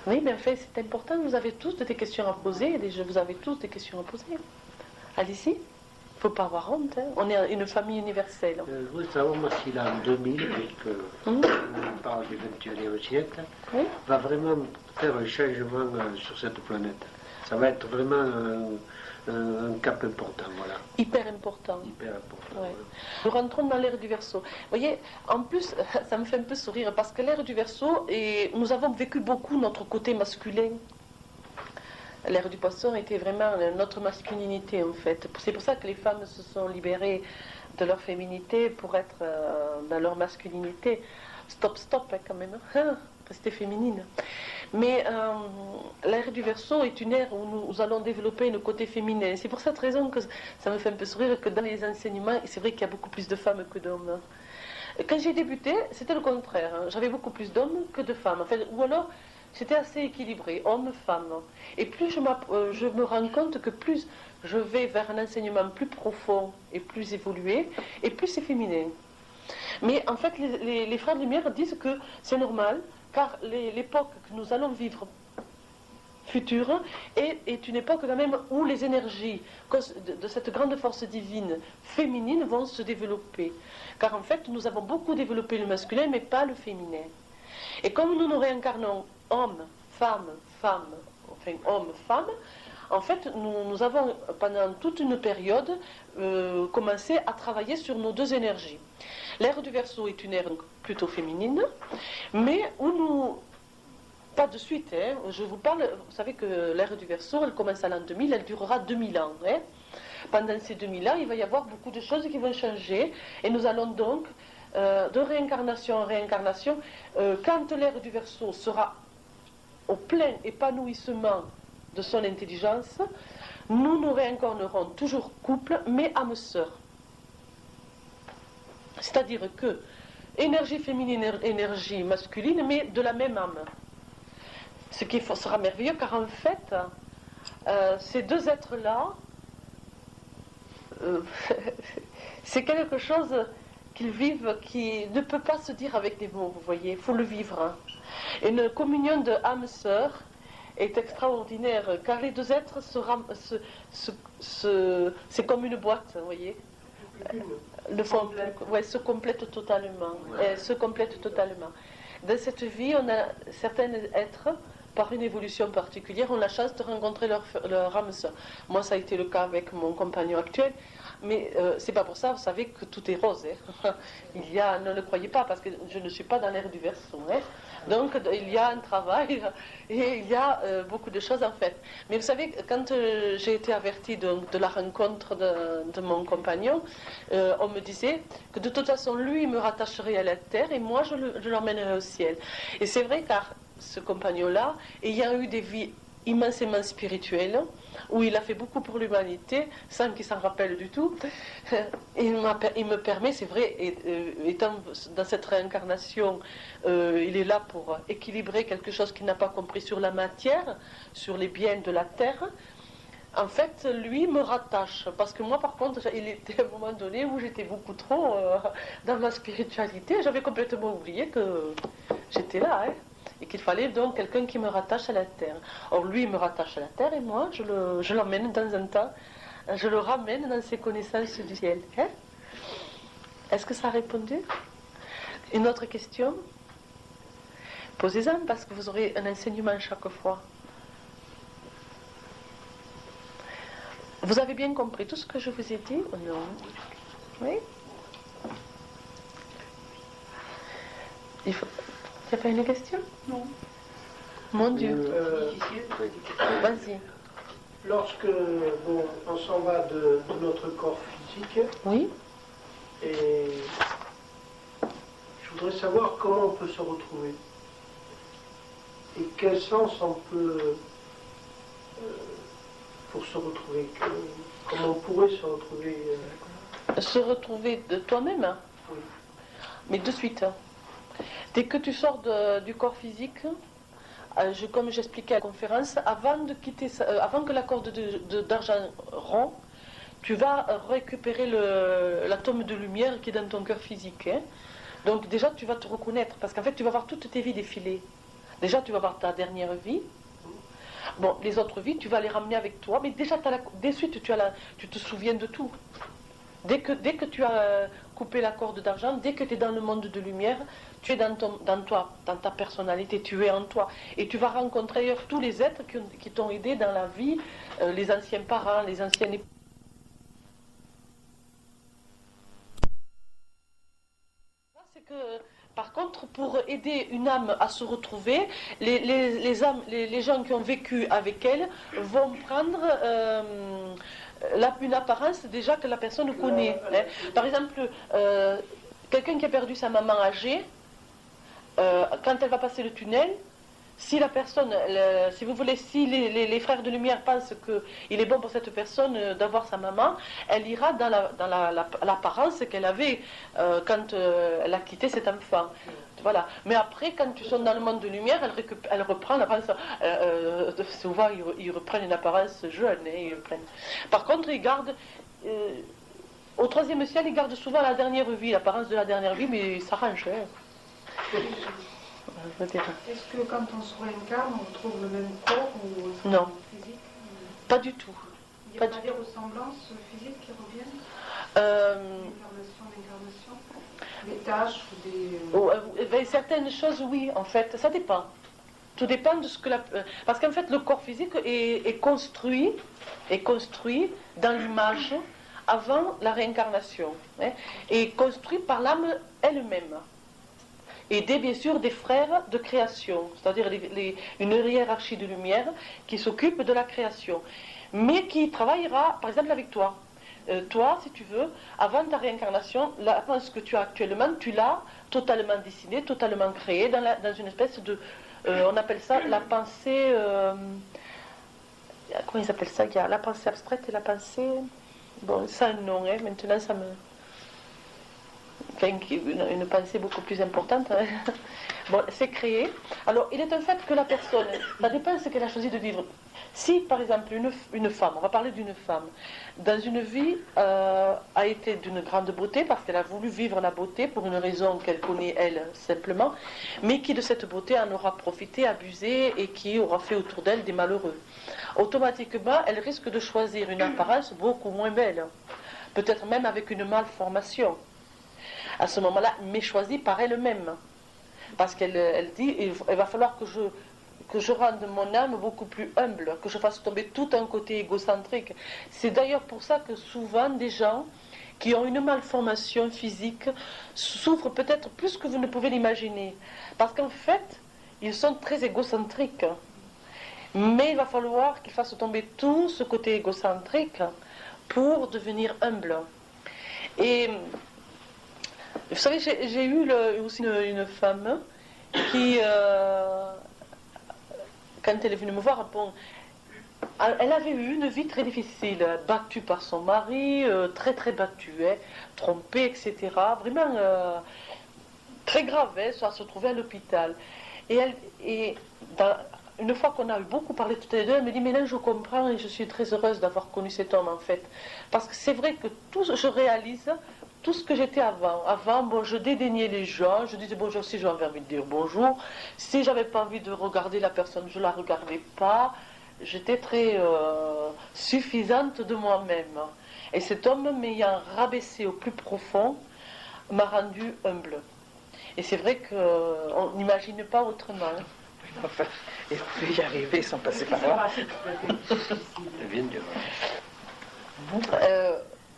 Oui, mais en fait, c'est important. Vous avez tous des questions à poser. Vous avez tous des questions à poser. Allez-y. Il ne faut pas avoir honte. Hein. On est une famille universelle. Je voudrais savoir, moi, si l'an 2000, puisque on parle du 21e siècle, va vraiment faire un changement sur cette planète. Ça va être vraiment un cap important, voilà. Hyper important. Hyper important. Ouais. Voilà. Nous rentrons dans l'ère du Verseau. Vous voyez, en plus, ça me fait un peu sourire parce que l'ère du Verseau, nous avons vécu beaucoup notre côté masculin. L'ère du Poisson était vraiment notre masculinité en fait. C'est pour ça que les femmes se sont libérées de leur féminité pour être dans leur masculinité. Stop, quand même. Rester féminine. Mais l'ère du Verseau est une ère où nous allons développer le côté féminin. C'est pour cette raison que ça me fait un peu sourire que dans les enseignements, c'est vrai qu'il y a beaucoup plus de femmes que d'hommes. Quand j'ai débuté, c'était le contraire. J'avais beaucoup plus d'hommes que de femmes. Enfin, ou alors, c'était assez équilibré, hommes-femmes. Et plus je me rends compte que plus je vais vers un enseignement plus profond et plus évolué, et plus c'est féminin. Mais en fait, les frères de lumière disent que c'est normal, car l'époque que nous allons vivre future est une époque quand même où les énergies de cette grande force divine féminine vont se développer. Car en fait, nous avons beaucoup développé le masculin, mais pas le féminin. Et comme nous nous réincarnons homme, femme, femme, enfin homme, femme, en fait, nous avons pendant toute une période commencé à travailler sur nos deux énergies. L'ère du Verseau est une ère plutôt féminine, mais où nous... Pas de suite, hein. Je vous parle, vous savez que l'ère du Verseau, elle commence à l'an 2000, elle durera 2000 ans. Hein. Pendant ces 2000 ans, il va y avoir beaucoup de choses qui vont changer, et nous allons donc, de réincarnation en réincarnation, quand l'ère du Verseau sera au plein épanouissement de son intelligence, nous nous réincarnerons toujours couple, mais âme sœur. C'est-à-dire que énergie féminine, énergie masculine, mais de la même âme. Ce qui sera merveilleux, car en fait, ces deux êtres-là, c'est quelque chose qu'ils vivent qui ne peut pas se dire avec des mots, vous voyez, il faut le vivre. Hein. Une communion de âme sœur est extraordinaire, car les deux êtres c'est comme une boîte, vous voyez. Se complètent totalement. Se complètent totalement. Dans cette vie, on a certains êtres, par une évolution particulière, ont la chance de rencontrer leur âme sœur. Moi, ça a été le cas avec mon compagnon actuel. Mais c'est pas pour ça, vous savez, que tout est rose. Hein. Ne le croyez pas, parce que je ne suis pas dans l'ère du Verseau. Hein. Donc, il y a un travail et il y a beaucoup de choses en fait. Mais vous savez, quand j'ai été avertie de la rencontre de mon compagnon, on me disait que de toute façon, lui, il me rattacherait à la terre et moi, je l'emmènerais au ciel. Et c'est vrai, car ce compagnon-là, ayant eu des vies immensément spirituelles, où il a fait beaucoup pour l'humanité, sans qu'il s'en rappelle du tout. Il me permet, c'est vrai, étant dans cette réincarnation, il est là pour équilibrer quelque chose qu'il n'a pas compris sur la matière, sur les biens de la terre. En fait, lui me rattache, parce que moi, par contre, il était à un moment donné où j'étais beaucoup trop dans ma spiritualité, j'avais complètement oublié que j'étais là, hein. Et qu'il fallait donc quelqu'un qui me rattache à la terre. Or, lui, il me rattache à la terre et moi, je l'emmène dans un temps, je le ramène dans ses connaissances du ciel. Hein? Est-ce que ça a répondu? Une autre question? Posez-en parce que vous aurez un enseignement chaque fois. Vous avez bien compris tout ce que je vous ai dit ou non? Oui? Il n'y a pas une question? Non. Mon Dieu. Vas-y. Lorsque on s'en va de notre corps physique, oui. Et je voudrais savoir comment on peut se retrouver. Et quel sens on peut, pour se retrouver, comment on pourrait se retrouver. Se retrouver de toi-même? Oui. Mais de suite. Dès que tu sors du corps physique, comme j'expliquais à la conférence, avant que la corde d'argent rompe, tu vas récupérer l'atome de lumière qui est dans ton cœur physique. Hein. Donc déjà, tu vas te reconnaître, parce qu'en fait, tu vas voir toutes tes vies défiler. Déjà, tu vas voir ta dernière vie. Bon, les autres vies, tu vas les ramener avec toi, mais déjà, de suite, tu te souviens de tout. Dès que tu as coupé la corde d'argent, dès que tu es dans le monde de lumière, tu es dans toi, dans ta personnalité, tu es en toi. Et tu vas rencontrer ailleurs tous les êtres qui t'ont aidé dans la vie, les anciens parents, les anciennes épouses. C'est que, par contre, pour aider une âme à se retrouver, les gens qui ont vécu avec elle vont prendre une apparence déjà que la personne connaît. Hein. Par exemple, quelqu'un qui a perdu sa maman âgée, quand elle va passer le tunnel, si la personne, si vous voulez, si les frères de lumière pensent qu'il est bon pour cette personne d'avoir sa maman, elle ira dans l'apparence qu'elle avait quand elle a quitté cet enfant. Voilà. Mais après, quand tu sont dans le monde de lumière, elle reprend l'apparence. Souvent, ils reprennent une apparence jeune. Hein, Par contre, ils gardent. Au troisième ciel, ils gardent souvent la dernière vie, l'apparence de la dernière vie, mais ils s'arrangent. Hein. Je veux dire. Est-ce que quand on se réincarne, on retrouve le même corps ou Non. physique? Pas du tout. Il n'y a pas des ressemblances physiques qui reviennent? L'incarnation, des tâches ou des... Certaines choses, oui, en fait, ça dépend. Tout dépend de ce que la... Parce qu'en fait, le corps physique est construit dans l'image avant la réincarnation, hein, et construit par l'âme elle-même. Aidé bien sûr des frères de création, c'est-à-dire une hiérarchie de lumière qui s'occupe de la création, mais qui travaillera par exemple avec toi. Toi, si tu veux, avant ta réincarnation, la pensée que tu as actuellement, tu l'as totalement dessinée, totalement créée dans une espèce de... on appelle ça la pensée... comment ils appellent ça? Il y a la pensée abstraite et la pensée... Bon, ça a un nom, hein, maintenant ça me... Enfin, une pensée beaucoup plus importante. Hein. Bon, c'est créé. Alors, il est un fait que la personne, ça dépend de ce qu'elle a choisi de vivre. Si, par exemple, une femme, on va parler d'une femme, dans une vie a été d'une grande beauté, parce qu'elle a voulu vivre la beauté pour une raison qu'elle connaît, elle, simplement, mais qui de cette beauté en aura profité, abusé, et qui aura fait autour d'elle des malheureux. Automatiquement, elle risque de choisir une apparence beaucoup moins belle, peut-être même avec une malformation. À ce moment-là, mais choisie par elle-même. Parce qu'elle dit, il va falloir que je rende mon âme beaucoup plus humble, que je fasse tomber tout un côté égocentrique. C'est d'ailleurs pour ça que souvent des gens qui ont une malformation physique souffrent peut-être plus que vous ne pouvez l'imaginer. Parce qu'en fait, ils sont très égocentriques. Mais il va falloir qu'ils fassent tomber tout ce côté égocentrique pour devenir humble. Et... vous savez, j'ai eu aussi une femme qui, quand elle est venue me voir, bon, elle avait eu une vie très difficile, battue par son mari, très très battue, hein, trompée, etc. Vraiment très grave, hein, ça se trouvait à l'hôpital. Une fois qu'on a eu beaucoup parlé toutes les deux, elle me dit, mais là je comprends et je suis très heureuse d'avoir connu cet homme en fait. Parce que c'est vrai que je réalise tout ce que j'étais avant. Avant, bon, je dédaignais les gens, je disais bonjour si j'avais envie de dire bonjour. Si j'avais pas envie de regarder la personne, je la regardais pas. J'étais très suffisante de moi-même. Et cet homme, m'ayant rabaissé au plus profond, m'a rendue humble. Et c'est vrai qu'on n'imagine pas autrement. Enfin, il faut y arriver sans passer par là.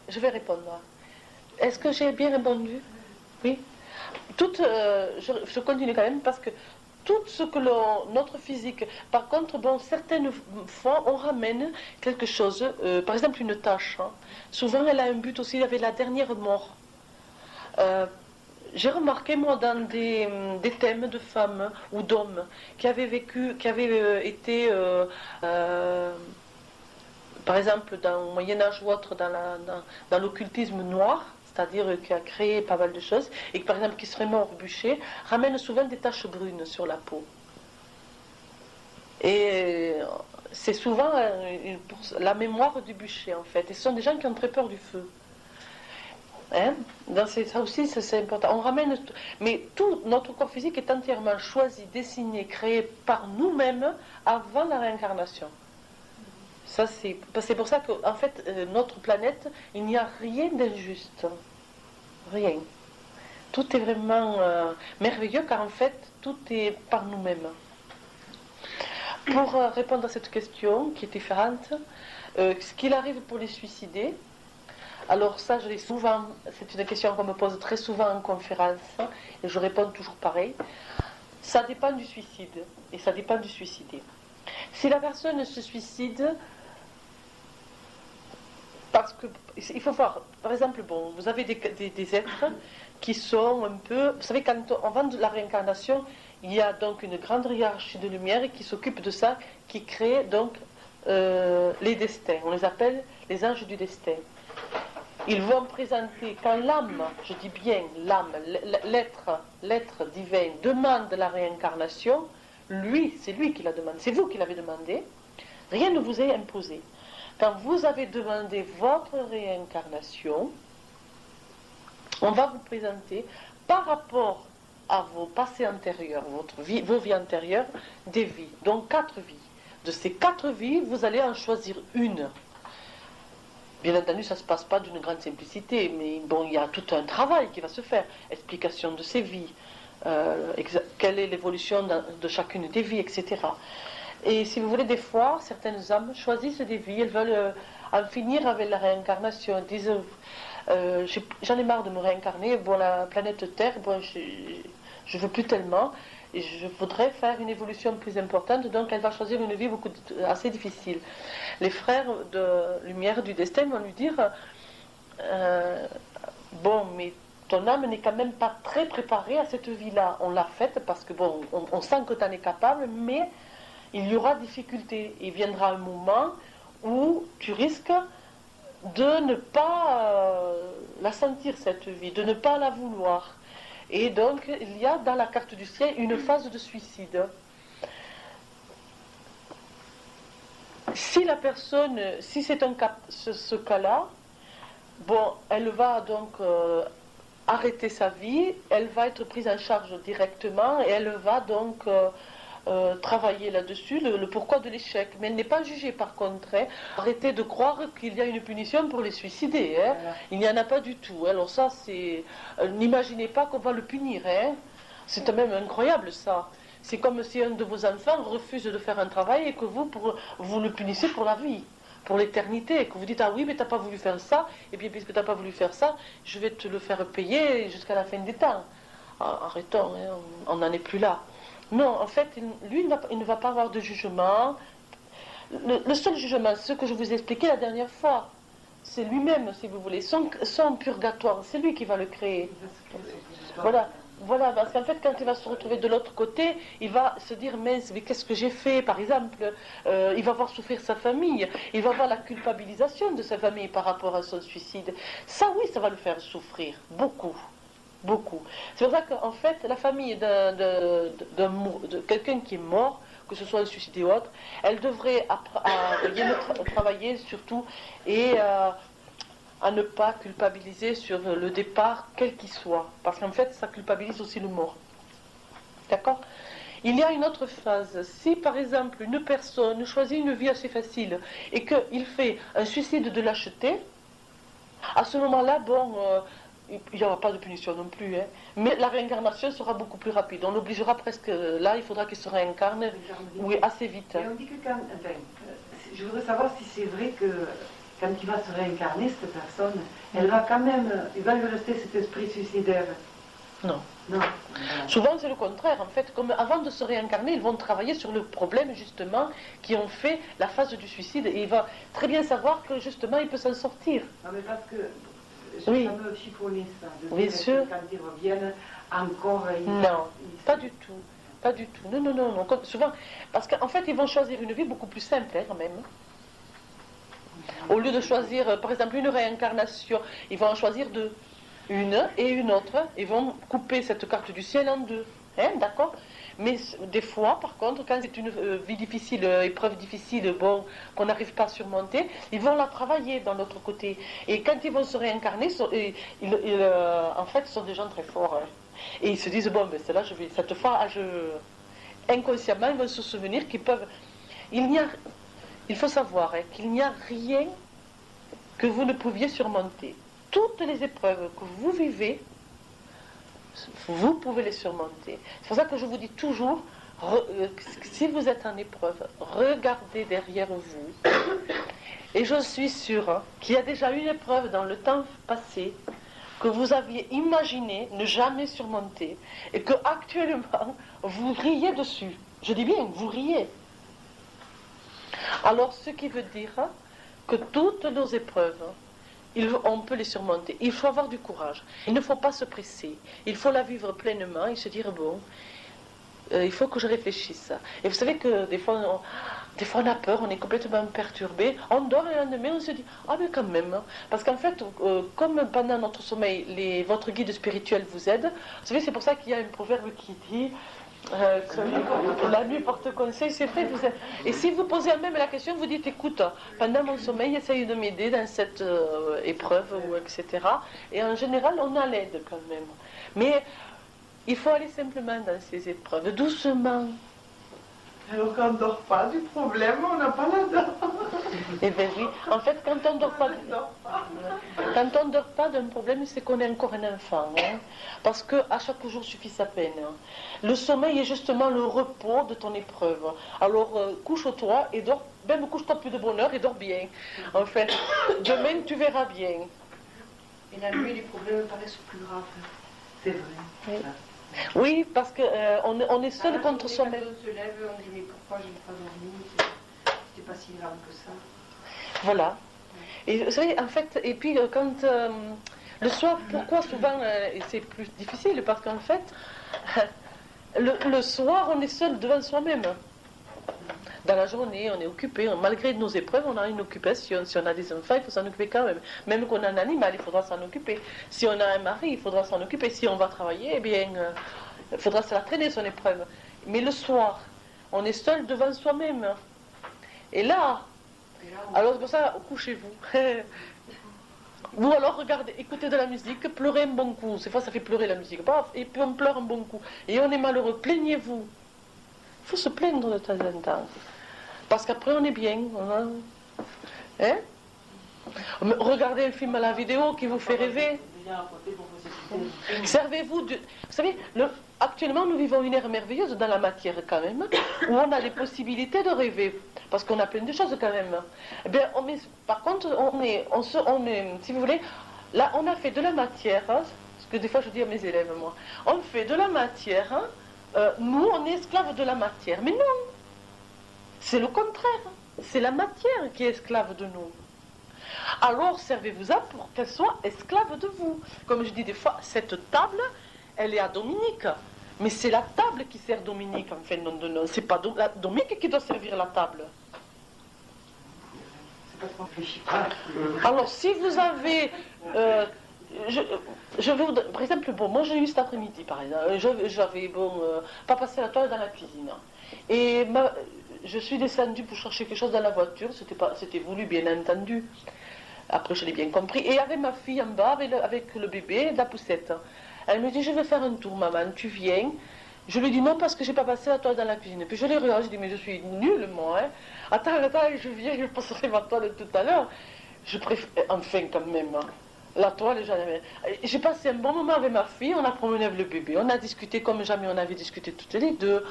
Je vais répondre. Est-ce que j'ai bien répondu? Oui. Je continue quand même parce que tout ce que notre physique... Par contre, bon, certaines fois, on ramène quelque chose, par exemple une tâche. Hein. Souvent, elle a un but aussi avec la dernière mort. J'ai remarqué, moi, dans des thèmes de femmes ou d'hommes qui avaient vécu, qui avaient été, par exemple, dans le Moyen-Âge ou autre, dans l'occultisme noir, c'est-à-dire qui a créé pas mal de choses, et par exemple qui serait mort bûché, ramène souvent des taches brunes sur la peau. Et c'est souvent la mémoire du bûcher, en fait. Et ce sont des gens qui ont très peur du feu. Hein? Ça aussi, c'est important. On ramène, mais tout notre corps physique est entièrement choisi, dessiné, créé par nous-mêmes avant la réincarnation. Ça, c'est pour ça qu'en fait, notre planète, il n'y a rien d'injuste. Rien. Tout est vraiment merveilleux car en fait, tout est par nous-mêmes. Pour répondre à cette question qui est différente, ce qu'il arrive pour les suicider, alors ça, je l'ai souvent, c'est une question qu'on me pose très souvent en conférence, et je réponds toujours pareil. Ça dépend du suicide, et ça dépend du suicidé. Si la personne se suicide, parce que, il faut voir, par exemple, bon, vous avez des êtres qui sont un peu, vous savez, quand on vend de la réincarnation, il y a donc une grande hiérarchie de lumière qui s'occupe de ça, qui crée donc les destins. On les appelle les anges du destin. Ils vont présenter, quand l'âme, je dis bien l'âme, l'être divin demande la réincarnation, c'est lui qui la demande, c'est vous qui l'avez demandé, rien ne vous est imposé. Quand vous avez demandé votre réincarnation, on va vous présenter par rapport à vos passés antérieurs, vos vies antérieures, des vies, donc 4 vies. De ces 4 vies, vous allez en choisir une. Bien entendu, ça ne se passe pas d'une grande simplicité, mais bon, il y a tout un travail qui va se faire. Explication de ces vies, quelle est l'évolution de chacune des vies, etc. Et si vous voulez, des fois, certaines âmes choisissent des vies, elles veulent en finir avec la réincarnation. Elles disent, j'en ai marre de me réincarner, bon, la planète Terre, bon, je ne veux plus tellement, et je voudrais faire une évolution plus importante, donc elle va choisir une vie assez difficile. Les frères de Lumière du Destin vont lui dire, bon, mais ton âme n'est quand même pas très préparée à cette vie-là. On l'a faite parce que, bon, on sent que tu en es capable, mais il y aura difficulté. Il viendra un moment où tu risques de ne pas la sentir, cette vie, de ne pas la vouloir. Et donc, il y a dans la carte du ciel une phase de suicide. Si la personne, si c'est ce cas-là, bon, elle va donc arrêter sa vie, elle va être prise en charge directement et elle va donc travailler là-dessus, le pourquoi de l'échec. Mais elle n'est pas jugée par contre. Hein. Arrêtez de croire qu'il y a une punition pour les suicider. Hein. Voilà. Il n'y en a pas du tout. Alors ça, c'est... n'imaginez pas qu'on va le punir. Hein. C'est même incroyable ça. C'est comme si un de vos enfants refuse de faire un travail et que vous le punissez pour la vie, pour l'éternité. Que vous dites, ah oui, mais tu n'as pas voulu faire ça, et bien puisque tu n'as pas voulu faire ça, je vais te le faire payer jusqu'à la fin des temps. Ah, arrêtons, hein, on n'en est plus là. Non, en fait, lui, il ne va pas avoir de jugement. Le seul jugement, ce que je vous ai expliqué la dernière fois, c'est lui-même, si vous voulez, son purgatoire, c'est lui qui va le créer. Voilà, parce qu'en fait, quand il va se retrouver de l'autre côté, il va se dire, mais qu'est-ce que j'ai fait, par exemple, il va voir souffrir sa famille, il va voir la culpabilisation de sa famille par rapport à son suicide. Ça, oui, ça va le faire souffrir, beaucoup. Beaucoup. C'est pour ça qu'en fait, la famille de quelqu'un qui est mort, que ce soit un suicide ou autre, elle devrait travailler surtout et à ne pas culpabiliser sur le départ, quel qu'il soit. Parce qu'en fait, ça culpabilise aussi le mort. D'accord ? Il y a une autre phase. Si, par exemple, une personne choisit une vie assez facile et qu'il fait un suicide de lâcheté, à ce moment-là, bon... il n'y aura pas de punition non plus, hein. Mais la réincarnation sera beaucoup plus rapide. On l'obligera presque, là, il faudra qu'il se réincarne, oui, assez vite. Et on dit que je voudrais savoir si c'est vrai que quand il va se réincarner, cette personne, elle va quand même, il va lui rester cet esprit suicidaire. Non. Non. Souvent, c'est le contraire. En fait, comme avant de se réincarner, ils vont travailler sur le problème, justement, qui ont fait la phase du suicide. Et il va très bien savoir que, justement, il peut s'en sortir. Non, mais parce que... Oui. Ça me chiffonne ça. Bien sûr. Quand ils reviennent, encore... Non, pas du tout. Pas du tout. Non. Comme souvent, parce qu'en fait, ils vont choisir une vie beaucoup plus simple, hein, quand même. Au lieu de choisir, par exemple, une réincarnation, ils vont en choisir 2. Une et une autre. Ils vont couper cette carte du ciel en 2. Hein, d'accord ? Mais des fois, par contre, quand c'est une vie difficile, épreuve difficile, bon, qu'on n'arrive pas à surmonter, ils vont la travailler dans l'autre côté. Et quand ils vont se réincarner, en fait, ce sont des gens très forts. Hein. Et ils se disent, bon, ben, cette fois, inconsciemment, ils vont se souvenir qu'ils peuvent... Il faut savoir hein, qu'il n'y a rien que vous ne pouviez surmonter. Toutes les épreuves que vous vivez, vous pouvez les surmonter. C'est pour ça que je vous dis toujours, si vous êtes en épreuve, regardez derrière vous. Et je suis sûre qu'il y a déjà une épreuve dans le temps passé que vous aviez imaginé ne jamais surmonter et que actuellement vous riez dessus. Je dis bien, vous riez. Alors, ce qui veut dire que toutes nos épreuves, on peut les surmonter. Il faut avoir du courage. Il ne faut pas se presser. Il faut la vivre pleinement et se dire, bon, il faut que je réfléchisse. Et vous savez que des fois on a peur, on est complètement perturbé. On dort et le lendemain, on se dit, ah mais quand même. Parce qu'en fait, comme pendant notre sommeil, votre guide spirituel vous aide, vous savez, c'est pour ça qu'il y a un proverbe qui dit... la nuit porte conseil, c'est vrai. Et si vous posez même la question, vous dites, écoute, pendant mon sommeil, essaye de m'aider dans cette épreuve, etc. Et en général, on a l'aide quand même. Mais Il faut aller simplement dans ces épreuves, doucement. Alors quand on ne dort pas du problème, on n'a pas la dent. Eh bien oui, en fait, quand on ne dort pas d'un problème, c'est qu'on est encore un enfant. Hein, parce qu'à chaque jour suffit sa peine. Hein. Le sommeil est justement le repos de ton épreuve. Alors couche-toi et dors, même couche-toi plus de bonne heure et dors bien. En fait, demain tu verras bien. Et la nuit, les problèmes paraissent plus graves. C'est vrai. Oui. Oui, parce qu'on est seul contre soi-même. Quand on se lève, on dit mais pourquoi je n'ai pas dormi? C'était pas si grave que ça. Voilà. Et vous savez, en fait, et puis quand le soir, pourquoi souvent c'est plus difficile? Parce qu'en fait, le soir, on est seul devant soi-même. Dans la journée, on est occupé. Malgré nos épreuves, on a une occupation. Si on a des enfants, il faut s'en occuper quand même. Même qu'on a un animal, il faudra s'en occuper. Si on a un mari, il faudra s'en occuper. Si on va travailler, eh bien, il faudra se la traîner, son épreuve. Mais le soir, on est seul devant soi-même. Et là, alors c'est pour ça, couchez-vous. Ou alors, regardez, écoutez de la musique, pleurez un bon coup. Ces fois, ça fait pleurer la musique. Et puis on pleure un bon coup. Et on est malheureux, plaignez-vous. Il faut se plaindre de temps en temps. Parce qu'après, on est bien. Hein? Regardez un film à la vidéo qui vous fait rêver. Servez-vous de... Vous savez, actuellement, nous vivons une ère merveilleuse dans la matière quand même, où on a les possibilités de rêver. Parce qu'on a plein de choses quand même. Eh bien, par contre, si vous voulez, là, on a fait de la matière, hein, ce que des fois je dis à mes élèves, moi. On fait de la matière... Hein, nous, on est esclaves de la matière. Mais non, c'est le contraire. C'est la matière qui est esclave de nous. Alors, servez-vous-en pour qu'elle soit esclave de vous. Comme je dis des fois, cette table, elle est à Dominique. Mais c'est la table qui sert Dominique, en fait, non de non. C'est pas Dominique qui doit servir la table. Alors, si vous avez... je vais vous donner, par exemple, bon, moi j'ai eu cet après-midi, par exemple, j'avais, pas passé la toile dans la cuisine. Et je suis descendue pour chercher quelque chose dans la voiture, c'était voulu, bien entendu. Après, je l'ai bien compris. Et il y avait ma fille en bas avec le bébé, la poussette. Elle me dit, je vais faire un tour, maman, tu viens? Je lui dis non, parce que j'ai pas passé la toile dans la cuisine. Puis je l'ai regardé, je dis, mais je suis nulle, moi. Hein. Attends, je viens, je passerai ma toile tout à l'heure. Je préfère, enfin, quand même. Hein. La toile, jamais. J'ai passé un bon moment avec ma fille, on a promené le bébé, on a discuté comme jamais on avait discuté toutes les deux.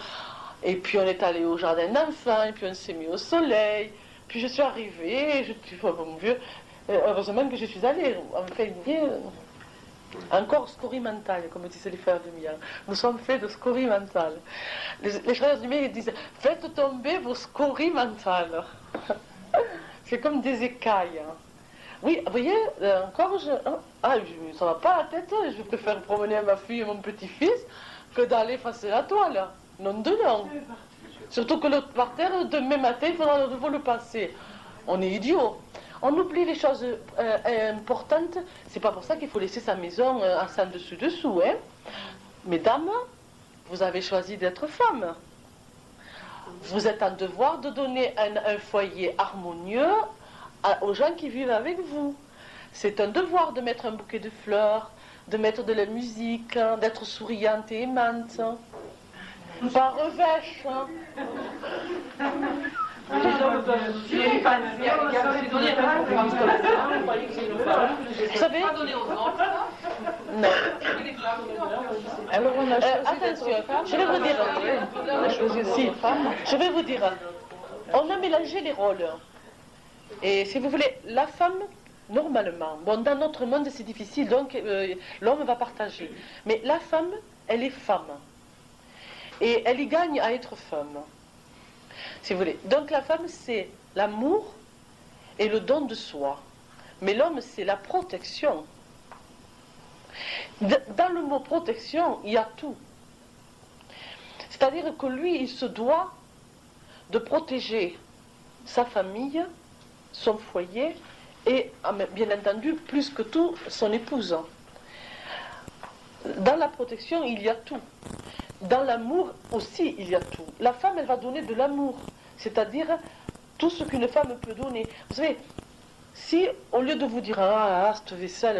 Et puis on est allé au jardin d'enfants, et puis on s'est mis au soleil. Puis je suis arrivée, je suis oh, mon vieux, heureusement que je suis allée, enfin, encore scorie mentale, comme disaient les frères de Mian. Nous sommes faits de scorie mentale. Les frères de Mian disent, faites tomber vos scories mentales. C'est comme des écailles. Hein. Oui, vous voyez, encore, ça va pas la tête, je préfère promener ma fille et mon petit-fils que d'aller effacer la toile. Non de non. Surtout que le parterre, demain matin, il faudra de nouveau le passer. On est idiots. On oublie les choses importantes. C'est pas pour ça qu'il faut laisser sa maison sans dessus-dessous. Hein. Mesdames, vous avez choisi d'être femme. Vous êtes en devoir de donner un foyer harmonieux aux gens qui vivent avec vous. C'est un devoir de mettre un bouquet de fleurs, de mettre de la musique, d'être souriante et aimante. Pas revêche. Vous savez? Non. Alors on a choisi attention, je vais vous dire. On a choisi aussi. Je vais vous dire. On a mélangé les rôles. Et si vous voulez, la femme, normalement, bon, dans notre monde c'est difficile, donc l'homme va partager. Mais la femme, elle est femme. Et elle y gagne à être femme. Si vous voulez. Donc la femme, c'est l'amour et le don de soi. Mais l'homme, c'est la protection. Dans le mot protection, il y a tout. C'est-à-dire que lui, il se doit de protéger sa famille, son foyer et, bien entendu, plus que tout, son épouse. Dans la protection, il y a tout. Dans l'amour aussi, il y a tout. La femme, elle va donner de l'amour, c'est-à-dire tout ce qu'une femme peut donner. Vous savez, si au lieu de vous dire ah, cette vaisselle,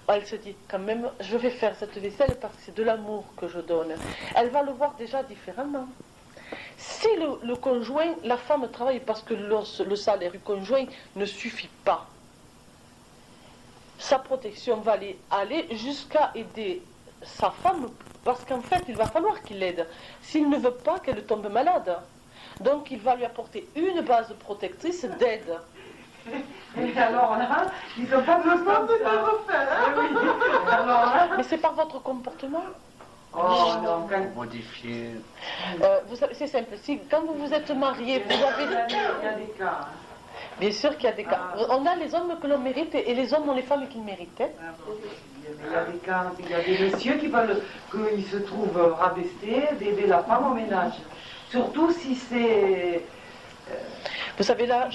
elle se dit quand même je vais faire cette vaisselle parce que c'est de l'amour que je donne, elle va le voir déjà différemment. Si le conjoint, la femme travaille parce que le salaire du conjoint ne suffit pas, sa protection va aller jusqu'à aider sa femme, parce qu'en fait il va falloir qu'il l'aide s'il ne veut pas qu'elle tombe malade. Donc il va lui apporter une base protectrice d'aide. Et alors là, ils n'ont pas besoin de ça. Alors là, Mais c'est par votre comportement. oh non, quand... Modifier. Vous savez, c'est simple. Si, quand vous êtes marié, vous avez... il y a des cas. Hein. Bien sûr qu'il y a des cas. On a les hommes que l'on mérite et les hommes ont les femmes qu'ils méritent. Hein. Il y a des cas, il y a des messieurs qui veulent qu'ils se trouvent rabaissés d'aider la femme au ménage. Surtout si c'est... Vous savez là...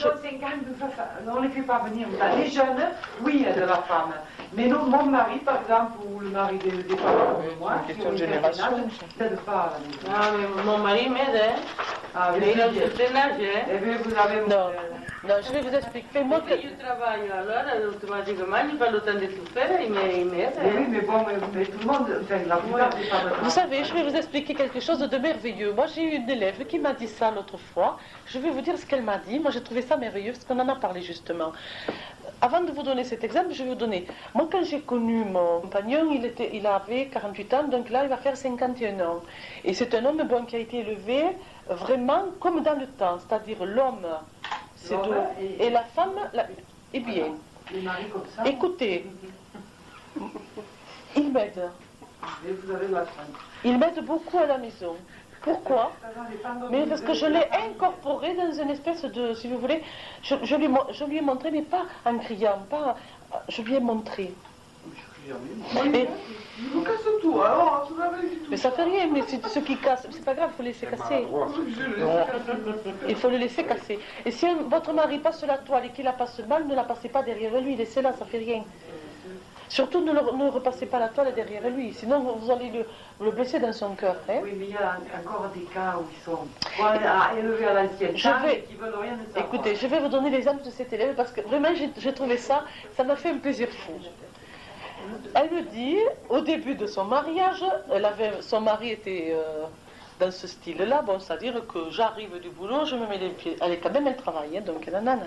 On ne les fait pas venir. Les jeunes, oui, aident la femme. Mais non, mon mari, par exemple, ou le mari des femmes comme moi, C'est une question de génération. n'aide pas à la maison. Ah, mais mon mari m'aide, hein. Ah, Mais il a oui. un certain âge, hein. Eh bien, vous avez... Non, non, je vais vous expliquer. Moi, Moi, je travaille, alors, automatiquement, j'ai pas le temps de tout faire, il m'aide. Mais oui, mais bon, mais tout le monde, enfin, la plupart des femmes... vous savez, je vais vous expliquer quelque chose de merveilleux. Moi, j'ai eu une élève qui m'a dit ça l'autre fois. Je vais vous dire ce qu'elle m'a dit. Moi, j'ai trouvé ça merveilleux parce qu'on en a parlé justement. Avant de vous donner cet exemple, je vais vous donner. Moi, quand j'ai connu mon compagnon, il avait 48 ans, donc là, il va faire 51 ans. Et c'est un homme bon qui a été élevé vraiment comme dans le temps. C'est-à-dire l'homme, c'est L'homme doux, et la femme, est bien. Les maris comme ça... Écoutez, il m'aide. Et vous avez la chance. Il m'aide beaucoup à la maison. Pourquoi? Mais parce que je l'ai incorporé dans une espèce de, si vous voulez, je lui ai montré, mais pas en criant, pas, je lui ai montré. Mais, Vous cassez tout, alors, vous avez dit tout. mais ça fait rien, mais ce qui casse, c'est pas grave, il faut laisser casser. Il faut le laisser casser. Et si votre mari passe la toile et qu'il la passe mal, ne la passez pas derrière lui, laissez-la, ça fait rien. Surtout ne repassez pas la toile derrière lui, sinon vous allez le blesser dans son cœur. Hein? Oui, mais il y a encore des cas où ils sont élevés à l'ancienne et qui veulent rien de savoir. Écoutez, je vais vous donner l'exemple de cette élève parce que vraiment j'ai trouvé ça m'a fait un plaisir fou. Elle me dit, au début de son mariage, son mari était dans ce style-là, bon, c'est-à-dire que j'arrive du boulot, je me mets les pieds, elle travaille, hein, donc nanana.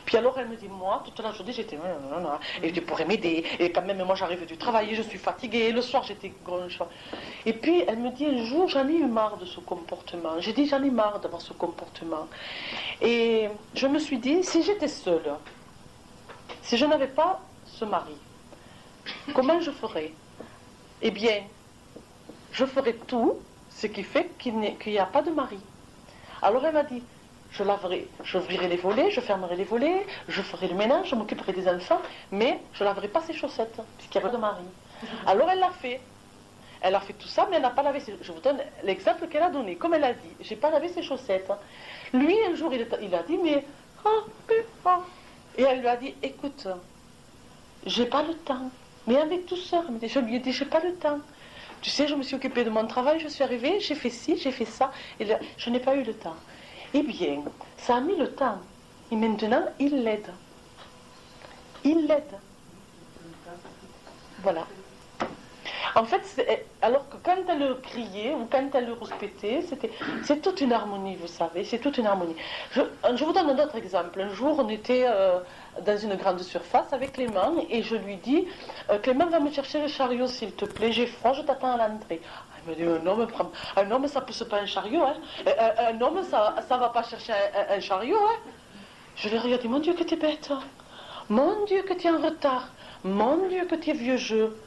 Puis alors elle me dit, moi, toute la journée j'étais, et tu pourrais m'aider, et quand même moi j'arrive du travail, je suis fatiguée, le soir j'étais gronche. Et puis elle me dit, un jour j'en ai eu marre de ce comportement, j'ai dit j'en ai marre d'avoir ce comportement. Et je me suis dit, si j'étais seule, si je n'avais pas ce mari, comment je ferais? Eh bien, je ferais tout ce qui fait qu'il n'y a pas de mari. Alors elle m'a dit, je laverai, j'ouvrirai les volets, je fermerai les volets, je ferai le ménage, je m'occuperai des enfants, mais je laverai pas ses chaussettes, puisqu'il n'y a pas de mari. Alors elle l'a fait. Elle a fait tout ça, mais elle n'a pas lavé ses... Je vous donne l'exemple qu'elle a donné. Comme elle a dit, j'ai pas lavé ses chaussettes. Lui, un jour, il a dit, mais... Et elle lui a dit, écoute, j'ai pas le temps. Mais avec tout ça, je lui ai dit, j'ai pas le temps. Tu sais, je me suis occupée de mon travail, je suis arrivée, j'ai fait ci, j'ai fait ça, et là, je n'ai pas eu le temps. Eh bien, ça a mis le temps. Et maintenant, il l'aide. Il l'aide. Voilà. En fait, alors que quand elle le criait ou quand elle le respectait, c'est toute une harmonie, vous savez, c'est toute une harmonie. Je vous donne un autre exemple. Un jour, on était dans une grande surface avec Clément et je lui dis, Clément, va me chercher le chariot, s'il te plaît, j'ai froid, je t'attends à l'entrée. Il me dit, un homme, ça pousse pas un chariot, hein. Un homme, ça va pas chercher un chariot, hein. Je lui ai regardé, mon Dieu, que t'es bête. Mon Dieu, que t'es en retard. Mon Dieu, que t'es vieux jeu.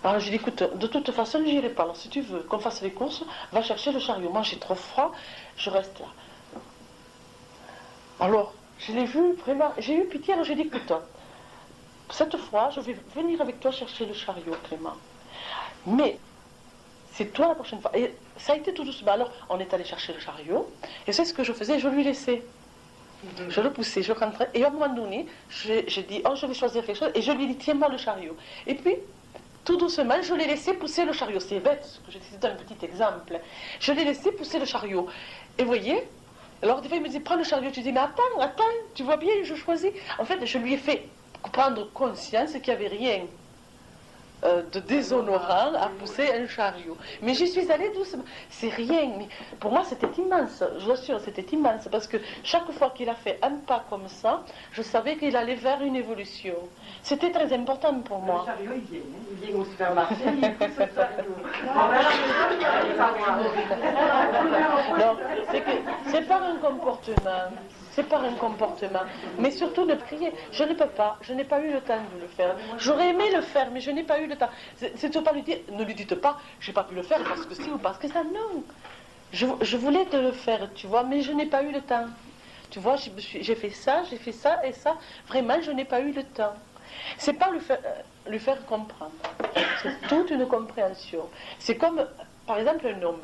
Alors j'ai dit, écoute, de toute façon, je n'irai pas. Alors si tu veux qu'on fasse les courses, va chercher le chariot. Moi, j'ai trop froid, je reste là. Alors, je l'ai vu vraiment, j'ai eu pitié, alors j'ai dit, écoute, cette fois, je vais venir avec toi chercher le chariot, Clément. Mais, c'est toi la prochaine fois. Et ça a été tout doucement. Alors, on est allé chercher le chariot, et c'est ce que je faisais, je lui laissais. Je le poussais, je rentrais, et à un moment donné, j'ai dit, oh, je vais choisir quelque chose, et je lui ai dit, tiens-moi le chariot. Et puis, tout doucement, je l'ai laissé pousser le chariot. C'est bête, ce que je dis, c'est un petit exemple. Je l'ai laissé pousser le chariot. Et vous voyez, Alors des fois il me dit prends le chariot, tu dis mais attends, tu vois bien, je choisis. En fait je lui ai fait prendre conscience qu'il n'y avait rien de déshonorant à pousser un chariot. Mais j'y suis allée doucement. C'est rien, mais pour moi c'était immense, je vous assure, c'était immense, parce que chaque fois qu'il a fait un pas comme ça, je savais qu'il allait vers une évolution. C'était très important pour moi. Le chariot, il vient au supermarché, il pousse le chariot. Non, c'est que c'est par un comportement. C'est par un comportement. Mais surtout ne prier. Je ne peux pas. Je n'ai pas eu le temps de le faire. J'aurais aimé le faire, mais je n'ai pas eu le temps. C'est de pas lui dire, ne lui dites pas, j'ai pas pu le faire parce que si ou parce que ça. Non. Je voulais te le faire, tu vois, mais je n'ai pas eu le temps. Tu vois, j'ai fait ça et ça. Vraiment, je n'ai pas eu le temps. C'est pas lui faire comprendre. C'est toute une compréhension. C'est comme, par exemple, un homme.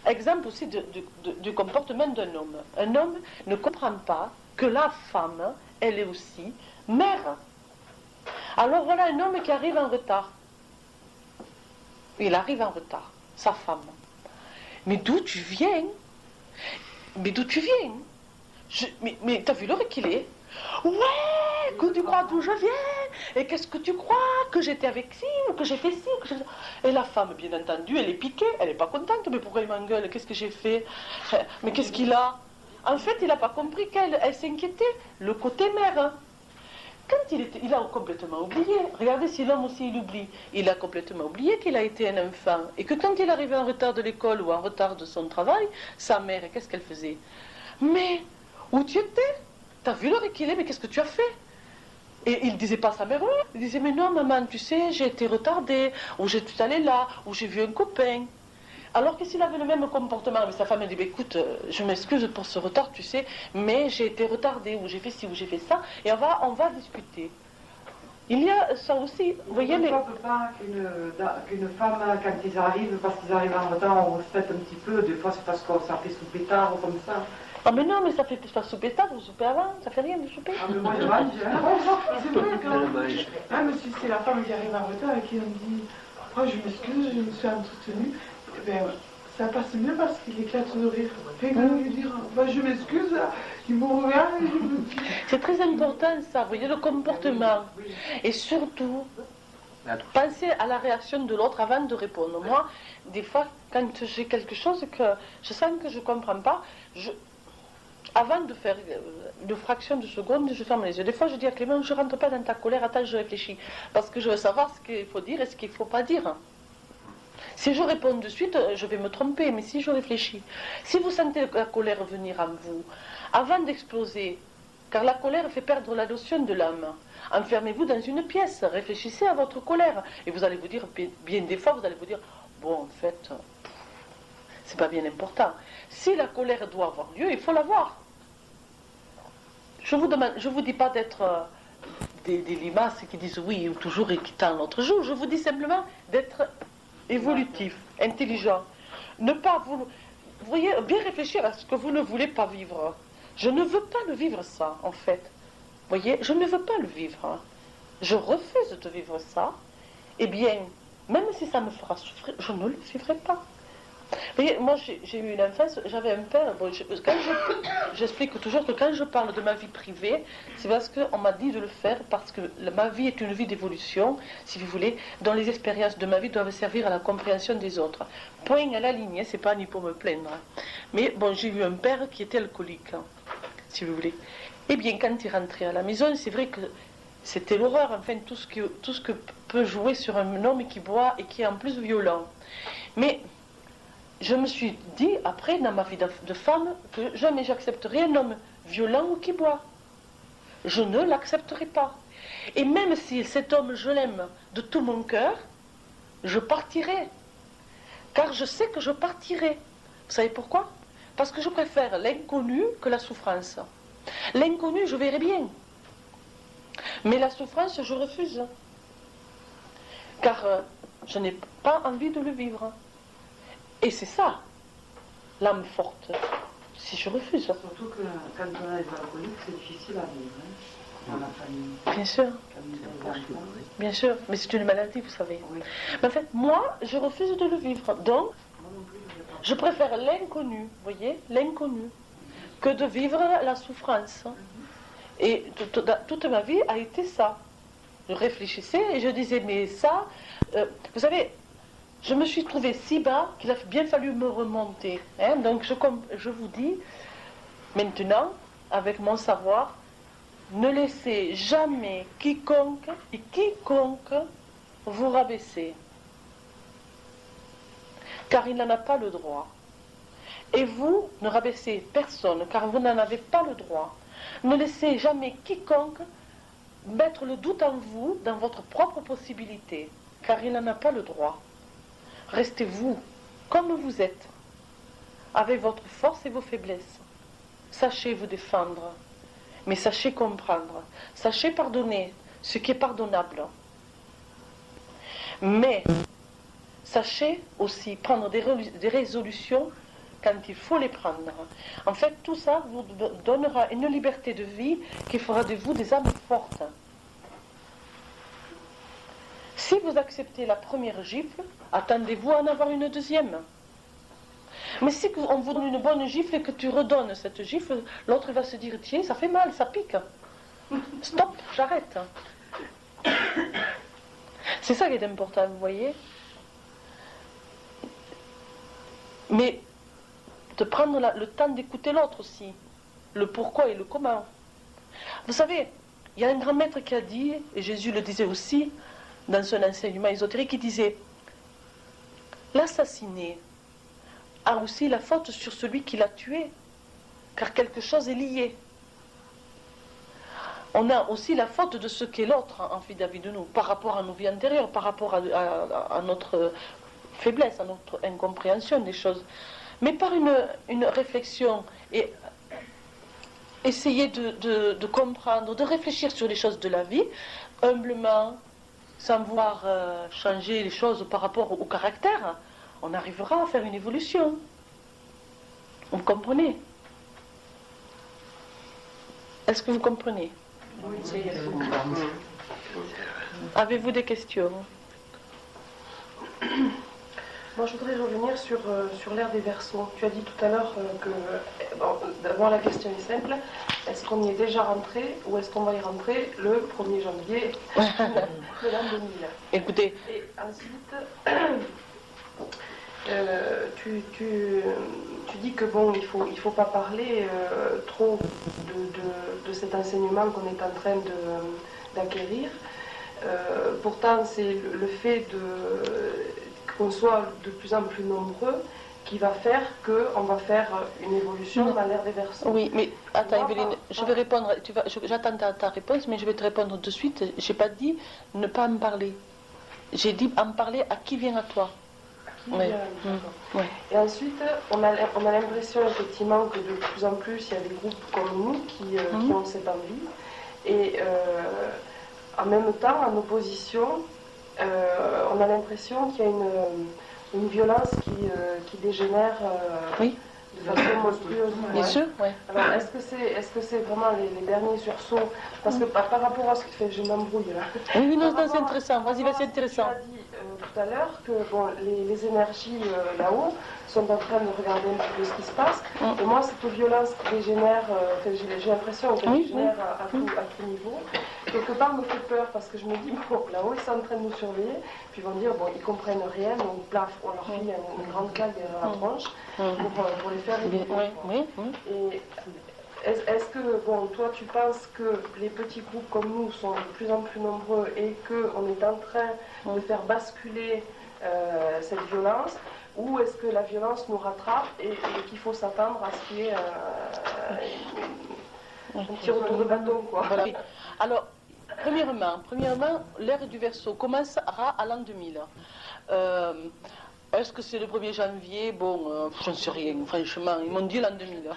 Exemple aussi du comportement d'un homme. Un homme ne comprend pas que la femme, elle est aussi mère. Alors voilà un homme qui arrive en retard. Il arrive en retard, sa femme. Mais d'où tu viens? Mais d'où tu viens? Mais t'as vu l'heure qu'il est? Ouais, que tu crois d'où je viens? Et qu'est-ce que tu crois? Que j'étais avec ci, ou que j'ai fait ci, ou que Et la femme, bien entendu, elle est piquée, elle n'est pas contente. Mais pourquoi il m'engueule? Qu'est-ce que j'ai fait? Mais qu'est-ce qu'il a? En fait, il n'a pas compris qu'elle s'inquiétait. Le côté mère. Quand il a complètement oublié. Regardez si l'homme aussi il oublie. Il a complètement oublié qu'il a été un enfant. Et que quand il arrivait en retard de l'école ou en retard de son travail, sa mère, qu'est-ce qu'elle faisait? Mais, où tu étais? T'as vu l'heure qu'il est, mais qu'est-ce que tu as fait? Et il disait pas à sa mère, oui. Il disait, mais non, maman, tu sais, j'ai été retardée, ou je suis allée là, ou j'ai vu un copain. Alors que s'il avait le même comportement, mais sa femme elle dit, écoute, je m'excuse pour ce retard, tu sais, mais j'ai été retardée, ou j'ai fait ci, ou j'ai fait ça, et on va discuter. Il y a ça aussi, vous voyez les... On ne pas qu'une femme, quand ils arrivent, parce qu'ils arrivent en retard, on respecte un petit peu, des fois c'est parce qu'on s'en fait souper tard ou comme ça. Ah mais non, mais ça fait pas souper tard, vous soupez avant, ça fait rien de souper. Ah mais moi je mange. C'est vrai quand mais si c'est la femme qui arrive en retard et qui me dit oh, je m'excuse, je me suis entretenue, ben, ça passe mieux parce qu'il éclate de rire. Et quand lui dire bah, je m'excuse, il me regarde et je me dis. C'est très important ça, vous voyez, le comportement. Et surtout, pensez à la réaction de l'autre avant de répondre. Moi, des fois, quand j'ai quelque chose que je sens que je ne comprends pas, avant de faire une fraction de seconde, je ferme les yeux. Des fois, je dis à Clément, je ne rentre pas dans ta colère, attends, je réfléchis. Parce que je veux savoir ce qu'il faut dire et ce qu'il ne faut pas dire. Si je réponds de suite, je vais me tromper, mais si je réfléchis. Si vous sentez la colère venir en vous, avant d'exploser, car la colère fait perdre la notion de l'âme, enfermez-vous dans une pièce, réfléchissez à votre colère. Et vous allez vous dire, bien des fois, vous allez vous dire, bon, en fait, c'est pas bien important. Si la colère doit avoir lieu, il faut l'avoir. Je vous dis pas d'être des limaces qui disent oui ou toujours et qui tendent l'autre jour. Je vous dis simplement d'être évolutif, intelligent. Ne pas vous voyez, bien réfléchir à ce que vous ne voulez pas vivre. Je ne veux pas le vivre ça, en fait. Vous voyez, je ne veux pas le vivre. Je refuse de vivre ça. Eh bien, même si ça me fera souffrir, je ne le vivrai pas. Vous voyez, moi j'ai eu une enfance, j'avais un père, bon, j'explique toujours que quand je parle de ma vie privée, c'est parce qu'on m'a dit de le faire, parce que ma vie est une vie d'évolution, si vous voulez, dont les expériences de ma vie doivent servir à la compréhension des autres. Point à la ligne, c'est pas ni pour me plaindre. Mais bon, j'ai eu un père qui était alcoolique, si vous voulez. Eh bien, quand il rentrait à la maison, c'est vrai que c'était l'horreur, enfin, tout ce que peut jouer sur un homme qui boit et qui est en plus violent. Mais je me suis dit, après, dans ma vie de femme, que jamais j'accepterai un homme violent ou qui boit. Je ne l'accepterai pas. Et même si cet homme, je l'aime de tout mon cœur, je partirai. Car je sais que je partirai. Vous savez pourquoi? Parce que je préfère l'inconnu que la souffrance. L'inconnu, je verrai bien. Mais la souffrance, je refuse. Car je n'ai pas envie de le vivre. Et c'est ça, l'âme forte, si je refuse. Surtout que quand on a des alcooliques, c'est difficile à vivre, dans la famille. Bien sûr. Bien sûr, mais c'est une maladie, vous savez. Oui. Mais en fait, moi, je refuse de le vivre. Donc, je préfère l'inconnu, vous voyez, l'inconnu. que de vivre la souffrance. Et toute ma vie a été ça. Je réfléchissais et je disais, mais ça, vous savez, je me suis trouvée si bas qu'il a bien fallu me remonter. Hein. Donc je vous dis, maintenant, avec mon savoir, ne laissez jamais quiconque vous rabaisser. Car il n'en a pas le droit. Et vous, ne rabaissez personne, car vous n'en avez pas le droit. Ne laissez jamais quiconque mettre le doute en vous, dans votre propre possibilité, car il n'en a pas le droit. Restez vous, comme vous êtes, avec votre force et vos faiblesses. Sachez vous défendre, mais sachez comprendre, sachez pardonner ce qui est pardonnable. Mais sachez aussi prendre des résolutions quand il faut les prendre. En fait, tout ça vous donnera une liberté de vie qui fera de vous des âmes fortes. Si vous acceptez la première gifle, attendez-vous à en avoir une deuxième. Mais si on vous donne une bonne gifle et que tu redonnes cette gifle, l'autre va se dire, tiens, ça fait mal, ça pique. Stop, j'arrête. C'est ça qui est important, vous voyez. Mais de prendre le temps d'écouter l'autre aussi, le pourquoi et le comment. Vous savez, il y a un grand maître qui a dit, et Jésus le disait aussi, dans son enseignement ésotérique, il disait, l'assassiné a aussi la faute sur celui qui l'a tué, car quelque chose est lié. On a aussi la faute de ce qu'est l'autre en vis-à-vis de nous, par rapport à nos vies antérieures, par rapport à notre faiblesse, à notre incompréhension des choses. Mais par une réflexion et essayer de comprendre, de réfléchir sur les choses de la vie, humblement, sans vouloir changer les choses par rapport au caractère, on arrivera à faire une évolution. Vous comprenez? Est-ce que vous comprenez? Oui, Avez-vous des questions? Moi, je voudrais revenir sur l'ère des Verseaux. Tu as dit tout à l'heure que, d'abord, la question est simple. Est-ce qu'on y est déjà rentré ou est-ce qu'on va y rentrer le 1er janvier de l'an 2000? Écoutez. Et ensuite, tu dis que bon, il faut pas parler trop de cet enseignement qu'on est en train d'acquérir. Pourtant, c'est le fait qu'on soit de plus en plus nombreux qui va faire qu'on va faire une évolution dans l'ère des Verseaux. Oui, mais attends, Evelyne, je vais répondre. J'attends ta réponse, mais je vais te répondre de suite. Je n'ai pas dit ne pas en parler. J'ai dit en parler à qui vient à toi. Oui. Ouais. Et ensuite, on a l'impression effectivement que de plus en plus, il y a des groupes comme nous qui ont cette envie. Et en même temps, en opposition, on a l'impression qu'il y a une violence qui dégénère de façon monstrueuse. Bien sûr, oui. Alors, est-ce que c'est vraiment les derniers sursauts? Parce que par rapport à ce qui fait, je m'embrouille là. Oui, non, c'est intéressant. Vas-y, c'est intéressant. Tu as dit tout à l'heure que bon, les énergies là-haut sont en train de regarder un petit peu ce qui se passe. Et moi, cette violence qui dégénère, j'ai l'impression qu'elle dégénère à tout niveau. Quelque part me fait peur parce que je me dis, bon, là-haut, ils sont en train de nous surveiller. Puis ils vont dire, bon, ils comprennent rien, donc plaf, on leur file une grande claque derrière la tronche pour les faire évoluer. Et est-ce que, bon, toi, tu penses que les petits groupes comme nous sont de plus en plus nombreux et qu'on est en train de faire basculer cette violence, ou est-ce que la violence nous rattrape et qu'il faut s'attendre à ce qu'il y ait un petit retour de bâton, quoi? Voilà. Alors, premièrement, l'ère du Verseau commencera à l'an 2000. Est-ce que c'est le 1er janvier? Bon, je ne sais rien, franchement. Ils m'ont dit l'an 2000.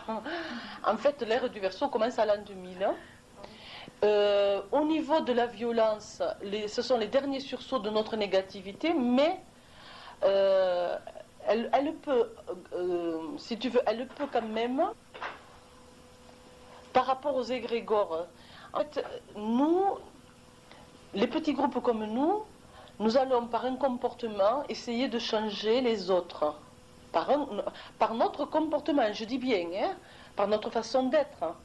En fait, l'ère du Verseau commence à l'an 2000. Au niveau de la violence, ce sont les derniers sursauts de notre négativité, mais elle peut, si tu veux, elle peut quand même, par rapport aux égrégores. En fait, nous, les petits groupes comme nous allons par un comportement essayer de changer les autres. Par notre comportement, je dis bien, hein, par notre façon d'être.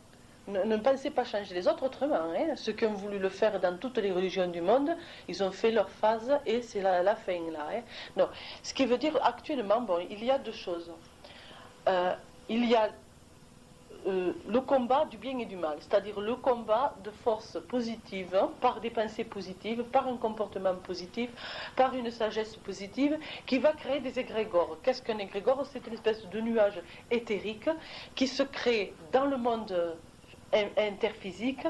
Ne pensez pas changer les autres autrement. Ceux qui ont voulu le faire dans toutes les religions du monde, ils ont fait leur phase et c'est la fin là. Non. Ce qui veut dire actuellement, bon, il y a deux choses. Il y a le combat du bien et du mal, c'est-à-dire le combat de force positive, par des pensées positives, par un comportement positif, par une sagesse positive, qui va créer des égrégores. Qu'est-ce qu'un égrégore? C'est une espèce de nuage éthérique qui se crée dans le monde interphysique,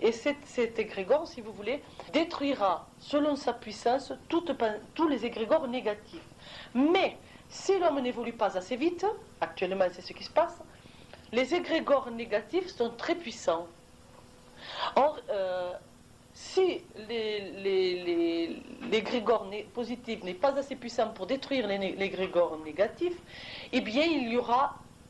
et cet égrégore, si vous voulez, détruira, selon sa puissance, tous les égrégores négatifs. Mais, si l'homme n'évolue pas assez vite, actuellement c'est ce qui se passe, les égrégores négatifs sont très puissants. Or, si l'égrégore positif n'est pas assez puissant pour détruire l'égrégore négatif, eh bien,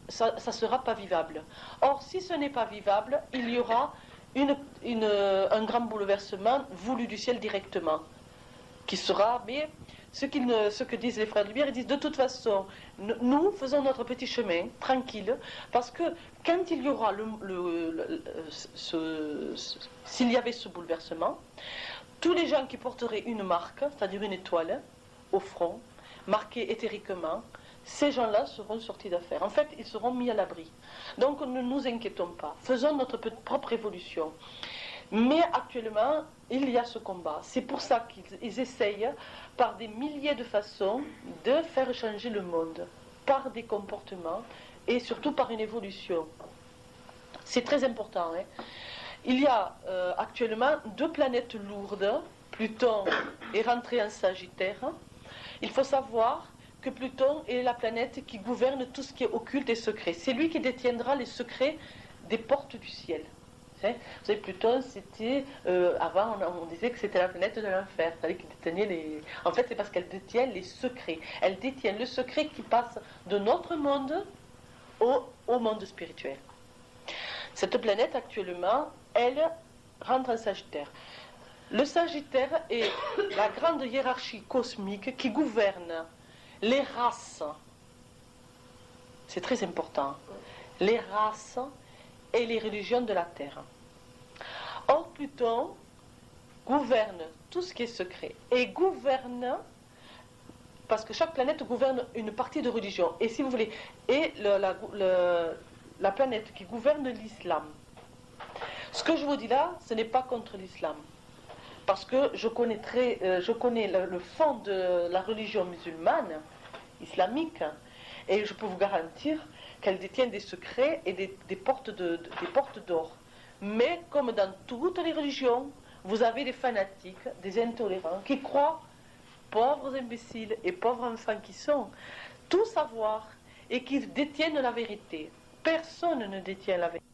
ça ne sera pas vivable. Or, si ce n'est pas vivable, il y aura un grand bouleversement voulu du ciel directement, qui sera... Mais ce que disent les frères de lumière, ils disent de toute façon, nous faisons notre petit chemin, tranquille, parce que quand il y aura s'il y avait ce bouleversement, tous les gens qui porteraient une marque, c'est-à-dire une étoile, au front, marquée éthériquement, ces gens-là seront sortis d'affaire. En fait, ils seront mis à l'abri. Donc ne nous inquiétons pas, faisons notre propre évolution. Mais actuellement, il y a ce combat. C'est pour ça qu'ils essayent, par des milliers de façons, de faire changer le monde, par des comportements et surtout par une évolution. C'est très important. Il y a actuellement 2 planètes lourdes. Pluton est rentré en Sagittaire. Il faut savoir que Pluton est la planète qui gouverne tout ce qui est occulte et secret. C'est lui qui détiendra les secrets des portes du ciel. Vous savez, Pluton, c'était... avant, on disait que c'était la planète de l'enfer. En fait, c'est parce qu'elle détient les secrets. Elle détient le secret qui passe de notre monde au monde spirituel. Cette planète, actuellement, elle rentre en Sagittaire. Le Sagittaire est la grande hiérarchie cosmique qui gouverne les races. C'est très important. Les races et les religions de la Terre. Or, Pluton gouverne tout ce qui est secret et gouverne, parce que chaque planète gouverne une partie de religion. Et si vous voulez, et la planète qui gouverne l'islam. Ce que je vous dis là, ce n'est pas contre l'islam, parce que je connais le fond de la religion musulmane, islamique, et je peux vous garantir qu'elle détient des secrets et des portes d'or. Mais comme dans toutes les religions, vous avez des fanatiques, des intolérants qui croient, pauvres imbéciles et pauvres enfants qui sont, tout savoir et qui détiennent la vérité. Personne ne détient la vérité.